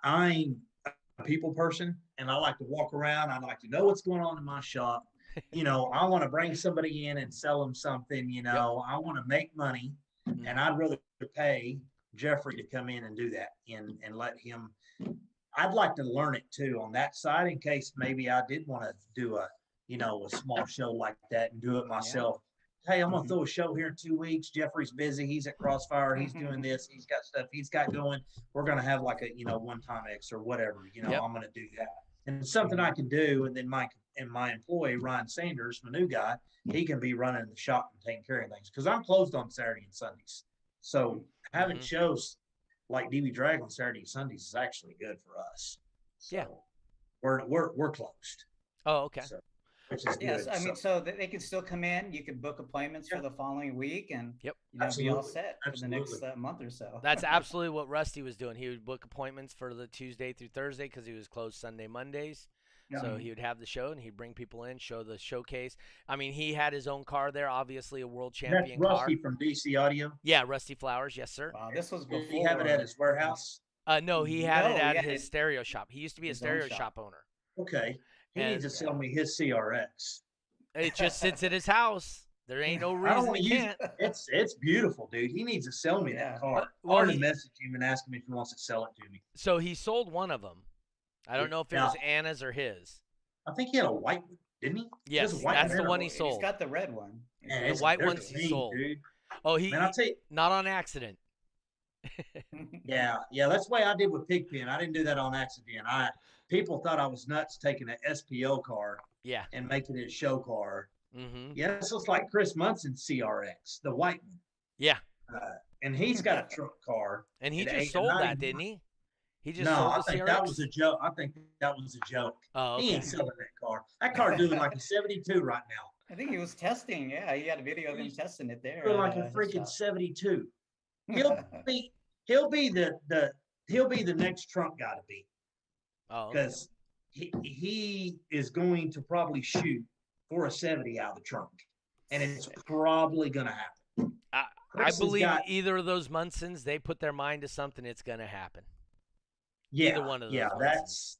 I'm a people person, and I like to walk around. I like to know what's going on in my shop. I want to bring somebody in and sell them something. I want to make money, and I'd rather pay Jeffrey to come in and do that and let him. I'd like to learn it too on that side in case maybe I did want to do a small show like that and do it myself. Hey, I'm gonna throw a show here in 2 weeks. Jeffrey's busy. He's at Crossfire. He's doing this. He's got stuff he's got going. We're gonna have like a one-time X or whatever. I'm gonna do that. and it's something I can do. And then my employee, Ryan Sanders, my new guy, he can be running the shop and taking care of things. Cause I'm closed on Saturday and Sundays. So having shows like DB Drag on Saturday and Sundays is actually good for us. So Yeah. we're closed. Oh, okay. So, which is Yes, good. I mean, so they can still come in. You can book appointments for the following week, and Yep. be all Absolutely. set for the next month or so. That's absolutely what Rusty was doing. He would book appointments for the Tuesday through Thursday because he was closed Sunday, Mondays. Yeah. So he would have the show and he'd bring people in, show the showcase. I mean, he had his own car there, obviously a world champion That's Rusty car. from DC Audio. Yeah, Rusty Flowers, yes, sir. Wow, this was before. Did he have it at his warehouse? No, he had it No, at yeah, his stereo shop. He used to be a his own stereo shop. shop owner. Okay. He And- needs to sell me his CRX. It just sits at his house. There ain't no I don't reason want he to use can't. it. It's beautiful, dude. He needs to sell me Yeah. that car. Well, Or to he- message him and ask him if he wants to sell it to me. So he sold one of them. I don't know if it Now- was Anna's or his. I think he had a white one, didn't he? He Yes, has a white that's the one. one he He's sold. got the red one. Man, The it's- white they're ones he clean, sold. dude. Oh, he Man, I'll tell you, not on accident. yeah, that's the way I did with Pigpen. I didn't do that on accident. People thought I was nuts taking an SPO car Yeah. and making it a show car. Mm-hmm. Yeah, it's just like Chris Munson's CRX, the white one. Yeah. And he's got a truck car. And he It just ain't sold that, 91. didn't he? He just No, sold I the think CRX? that was a joke. I think that was a joke. Oh, He okay. ain't selling that car. That car's doing like a 72 right now. I think he was testing. Yeah, he had a video of him testing it there. Doing at, like a his freaking shop. 72. He'll be the next Trump guy to beat Oh, okay. because he is going to probably shoot for a 70 out of the trunk, and it's probably gonna happen. I Chris has believe got- either of those Munsons, they put their mind to something, it's going to happen. Yeah, either one of those yeah, Munsons.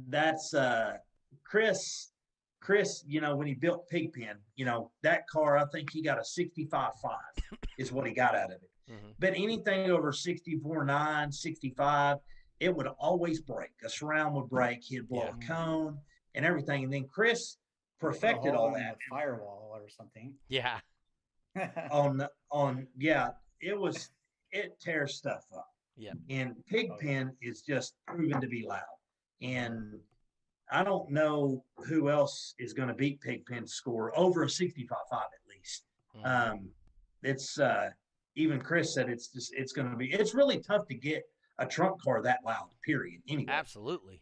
that's Chris. Chris, when he built Pigpen, that car, I think he got a 65.5 is what he got out of it. Mhm. But anything over 64.9, 65, it would always break. A surround would break. He'd blow Yeah. a cone and everything. And then Chris Put a perfected hole all in that the firewall or something. Yeah. it tears stuff up. Yeah. And Pigpen is just proven to be loud. And I don't know who else is going to beat Pigpen's score over a 65.5 at least. Mhm. It's even Chris said it's really tough to get a trunk car that loud, period. Anyway, Absolutely.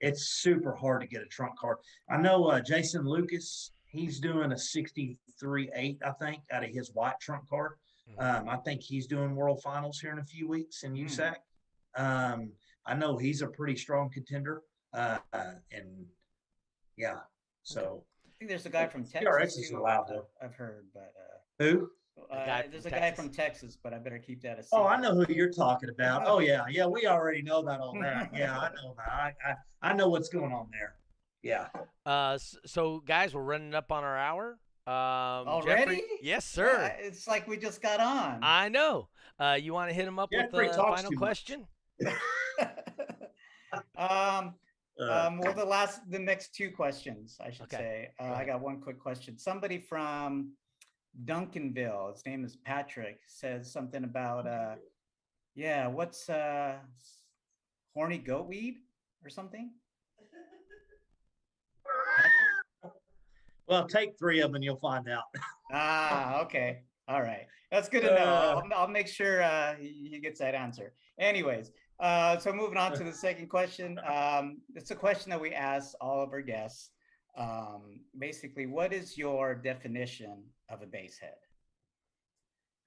it's super hard to get a trunk car. I know Jason Lucas, he's doing a 63.8, I think, out of his white trunk car. I think he's doing world finals here in a few weeks in USAC. I know he's a pretty strong contender. And yeah, so I think there's a guy from Texas. TRX is too, allowed to. I've heard, but who? guy from there's a guy Texas. from Texas, but I better keep that a secret. Oh, I know who you're talking about. Oh yeah, we already know about all that. Yeah, I know that. I know what's going on there. Yeah. So guys, we're running up on our hour. Already? Jeffrey, yes, sir. It's like we just got on. I know. You want to hit him up Jeffrey with the talks final too much. question? Well, the next two questions, I should Okay. say. Go I ahead. got one quick question. Somebody from Duncanville, his name is Patrick, says something about what's horny goat weed or something? Well, take 3 of them and you'll find out. Ah, okay. All right. That's good to know. I'll make sure he gets that answer. Anyways, so moving on to the second question. It's a question that we ask all of our guests. Basically, what is your definition of a bass head?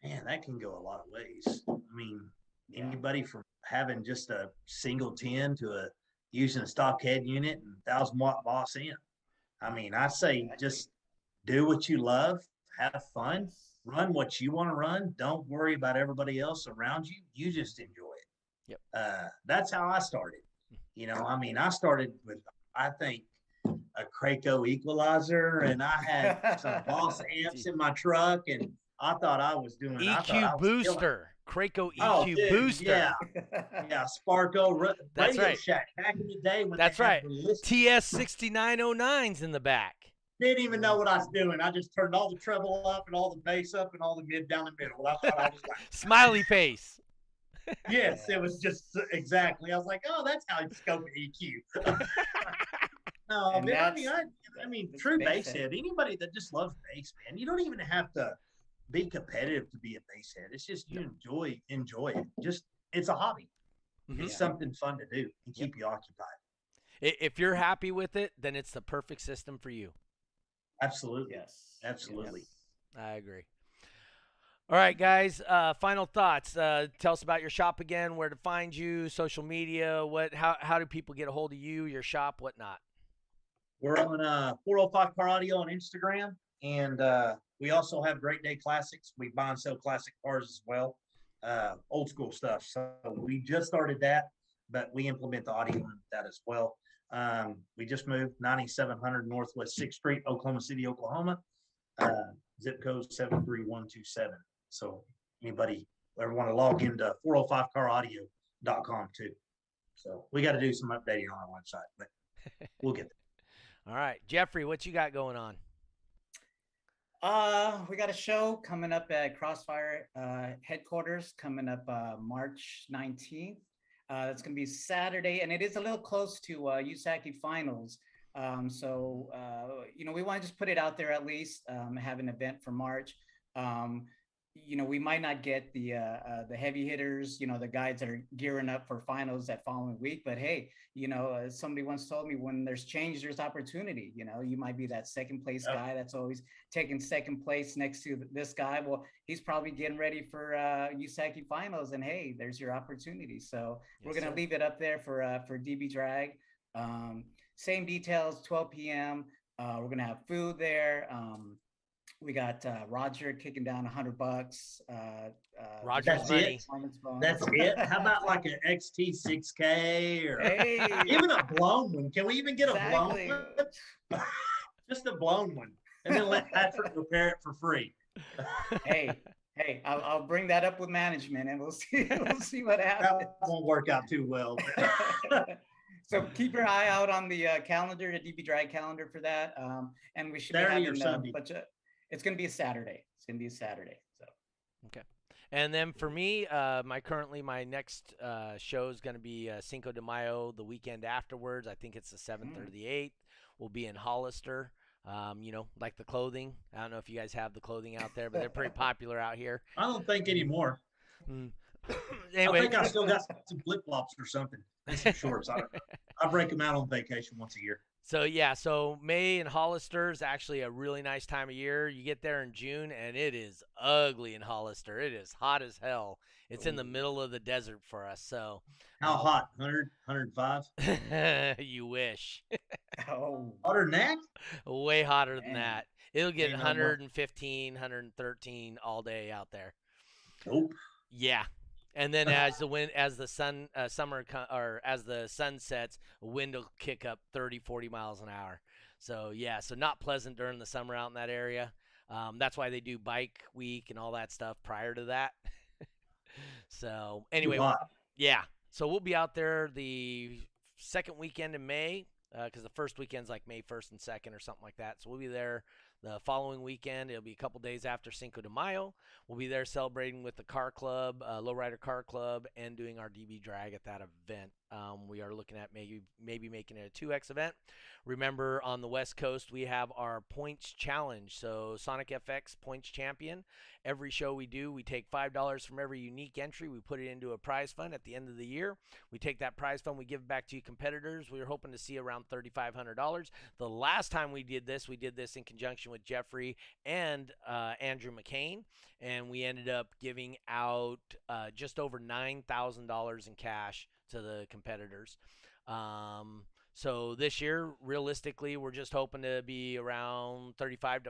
Man, that can go a lot of ways. I mean, Yeah. anybody from having just a single 10 to using a stock head unit and 1,000-watt boss amp. I mean, I say Exactly. just do what you love, have fun, run what you want to run. Don't worry about everybody else around you. You just enjoy it. Yep. That's how I started. I started with, I think, a Craco equalizer, and I had some Boss amps in my truck, and I thought I was doing I thought I EQ was killing it. booster. Craco EQ Oh, dude, booster. Yeah, Sparko That's Radio right. Shack back in the day when That's they had right. the list. TS6909's in the back. Didn't even know what I was doing. I just turned all the treble up and all the bass up and all the mid down the middle. I thought I was like, Smiley face. yes, it was just exactly. I was like, oh, that's how you scope an EQ. No, And but that's I mean, that's true bass bass head. head. Anybody that just loves bass, man, you don't even have to be competitive to be a bass head. It's just you enjoy it. Just it's a hobby. Mhm. It's Yeah. something fun to do and Yep. keep you occupied. If you're happy with it, then it's the perfect system for you. Absolutely. Yes. Absolutely. Yes. I agree. All right, guys. Final thoughts. Tell us about your shop again. Where to find you? Social media. How do people get a hold of you? Your shop, whatnot. We're on 405 Car Audio on Instagram, and we also have Great Day Classics. We buy and sell classic cars as well, old school stuff. So we just started that, but we implement the audio in that as well. We just moved 9700 Northwest 6th Street, Oklahoma City, Oklahoma. Zip code 73127. So anybody ever want to log into 405caraudio.com too. So we got to do some updating on our website, but we'll get there. All right, Jeffrey, what you got going on? We got a show coming up at Crossfire headquarters coming up March 19th. It's going to be Saturday, and it is a little close to U.S.A.C.A finals. So we want to just put it out there at least, have an event for March. We might not get the heavy hitters, the guys that are gearing up for finals that following week. But hey, somebody once told me, when there's change, there's opportunity. You might be that second place guy that's always taking second place next to this guy. Well, he's probably getting ready for U.S.A.C.A finals, and hey, there's your opportunity. So we're gonna leave it up there for DB Drag. Same details, 12 p.m. We're gonna have food there. We got Roger kicking down $100. Roger's money. That's it. How about like an XT6K or hey, even a blown one? Can we even get exactly. a blown one? Just a blown one, and then let Patrick repair it for free. hey, I'll bring that up with management, and we'll see what happens. That won't work out too well. So keep your eye out on the calendar, the DB Drag calendar for that, and we should Saturday be having or Sunday. It's going to be a Saturday. It's going to be a Saturday. So. Okay. And then for me, my next show is going to be Cinco de Mayo, the weekend afterwards. I think it's the 7th or the 8th. We'll be in Hollister. Like the clothing. I don't know if you guys have the clothing out there, but they're pretty popular out here. I don't think anymore. Anyway, I think I still got some flip flops or something and some shorts. I break them out on vacation once a year. So May in Hollister is actually a really nice time of year. You get there in June, and it is ugly in Hollister. It is hot as hell. It's in the middle of the desert for us. So how hot? 100, 105? You wish. Oh, hotter than that? Way hotter than Man. that. It'll get Ain't no 115, 113 all day out there. Nope. Yeah. And then as the sun sets, a wind will kick up 30, 40 miles an hour. So so not pleasant during the summer out in that area. That's why they do bike week and all that stuff prior to that. So anyway, Too hot. yeah. So we'll be out there the second weekend in May, because the first weekend's like May 1st and 2nd or something like that. So we'll be there the following weekend. It'll be a couple days after Cinco de Mayo. We'll be there celebrating with the car club, Lowrider Car Club, and doing our DB drag at that event. We are looking at maybe making it a 2X event. Remember, on the West Coast, we have our points challenge. So Sonic FX Points Champion. Every show we do, we take $5 from every unique entry. We put it into a prize fund at the end of the year. We take that prize fund, we give it back to you competitors. We were hoping to see around $3,500. The last time we did this in conjunction with Jeffrey and Andrew McCain, and we ended up giving out just over $9,000 in cash to the competitors. So this year, realistically, we're just hoping to be around $3,500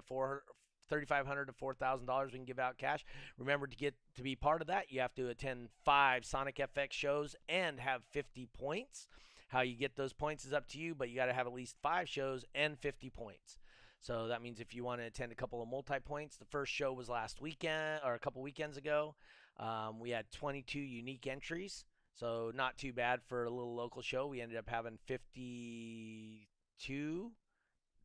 to $4,000 we can give out cash. Remember, to be part of that, you have to attend 5 Sonic FX shows and have 50 points. How you get those points is up to you, but you got to have at least 5 shows and 50 points. So that means if you want to attend a couple of multi-points, the first show was last weekend or a couple weekends ago. We had 22 unique entries, so not too bad for a little local show. We ended up having 52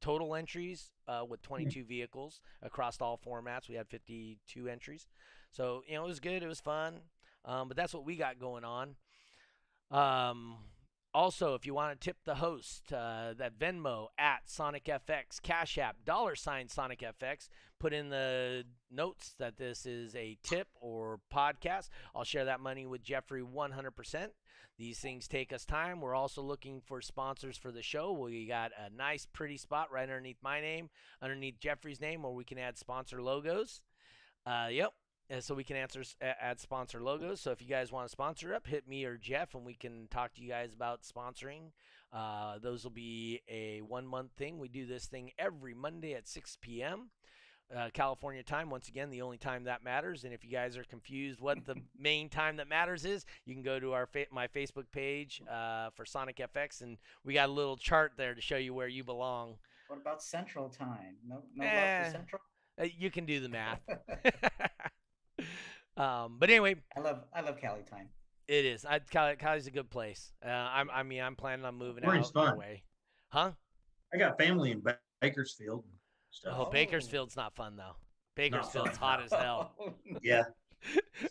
total entries with 22 vehicles across all formats. We had 52 entries. So, it was good. It was fun. But that's what we got going on. Also, if you want to tip the host, that Venmo at SonicFX, Cash App, $SonicFX, put in the notes that this is a tip or podcast. I'll share that money with Jeffrey 100%. These things take us time. We're also looking for sponsors for the show. We got a nice, pretty spot right underneath my name, underneath Jeffrey's name, where we can add sponsor logos. Yep. So we can add sponsor logos. So if you guys want to sponsor up, hit me or Jeff, and we can talk to you guys about sponsoring. Those will be a 1-month thing. We do this thing every Monday at 6 p.m. California time. Once again, the only time that matters. And if you guys are confused what the main time that matters is, you can go to my Facebook page for Sonic FX, and we got a little chart there to show you where you belong. What about Central Time? No love for Central. You can do the math. But anyway, I love Cali time. It is. Cali's a good place. I'm planning on moving Orange out fun. your way. Huh? I got family in Bakersfield. And stuff. Oh, Bakersfield's not fun though. Bakersfield's hot as hell. Yeah.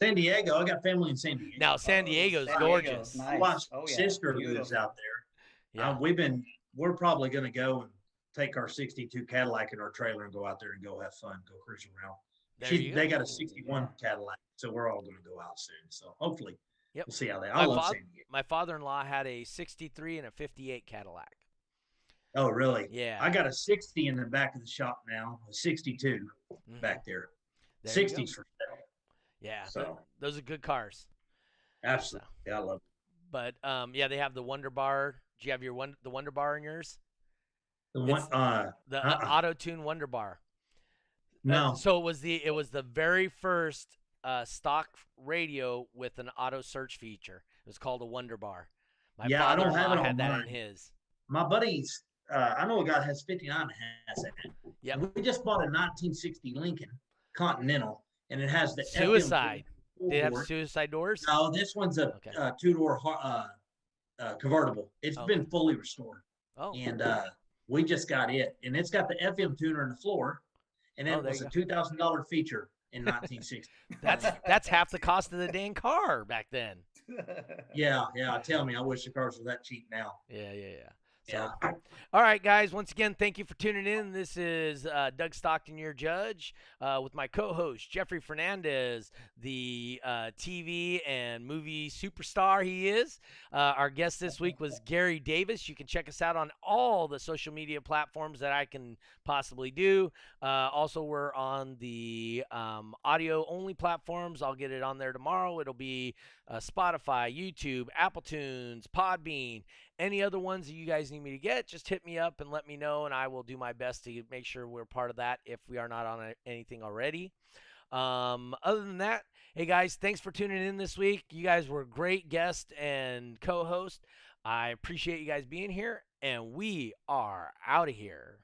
San Diego. I got family in San Diego. Now San Diego's gorgeous. Nice. My Oh, yeah. sister Beautiful. lives out there. Yeah. We're probably going to go and take our 62 Cadillac in our trailer and go out there and go have fun, go cruising around. They got a 61 Cadillac, so we're all going to go out soon. So hopefully, we'll see how they. I love San Diego. My father-in-law had a 63 and a 58 Cadillac. Oh, really? Yeah. I got a 60 in the back of the shop now, a 62 back there. 60s for sale. Yeah. So those are good cars. Absolutely. Yeah, I love it. But they have the Wonder Bar. Do you have the Wonder Bar in yours? The Auto-Tune Wonder Bar. No. So it was the very first stock radio with an auto search feature. It was called a Wonder Bar. My I don't have it on had that mine. in his. My buddy's. I know a guy that has 59 and has that. Yeah. We just bought a 1960 Lincoln Continental, and it has the Suicide. FM Did it have suicide doors? No, this one's a two-door convertible. It's been fully restored. Oh. And we just got it, and it's got the FM tuner in the floor, and it was a $2,000 feature in 1960. That's half the cost of the dang car back then. Yeah. Tell me, I wish the cars were that cheap now. Yeah. So, all right, guys. Once again, thank you for tuning in. This is Doug Stockton, your judge, with my co-host Jeffrey Fernandez, the TV and movie superstar he is. Our guest this week was Gary Davis. You can check us out on all the social media platforms that I can possibly do. Also, we're on the audio-only platforms. I'll get it on there tomorrow. It'll be Spotify, YouTube, Apple Tunes, Podbean. Any other ones that you guys need me to get, just hit me up and let me know, and I will do my best to make sure we're part of that if we are not on anything already. Other than that, hey guys, thanks for tuning in this week. You guys were great guests and co-host. I appreciate you guys being here, and we are out of here.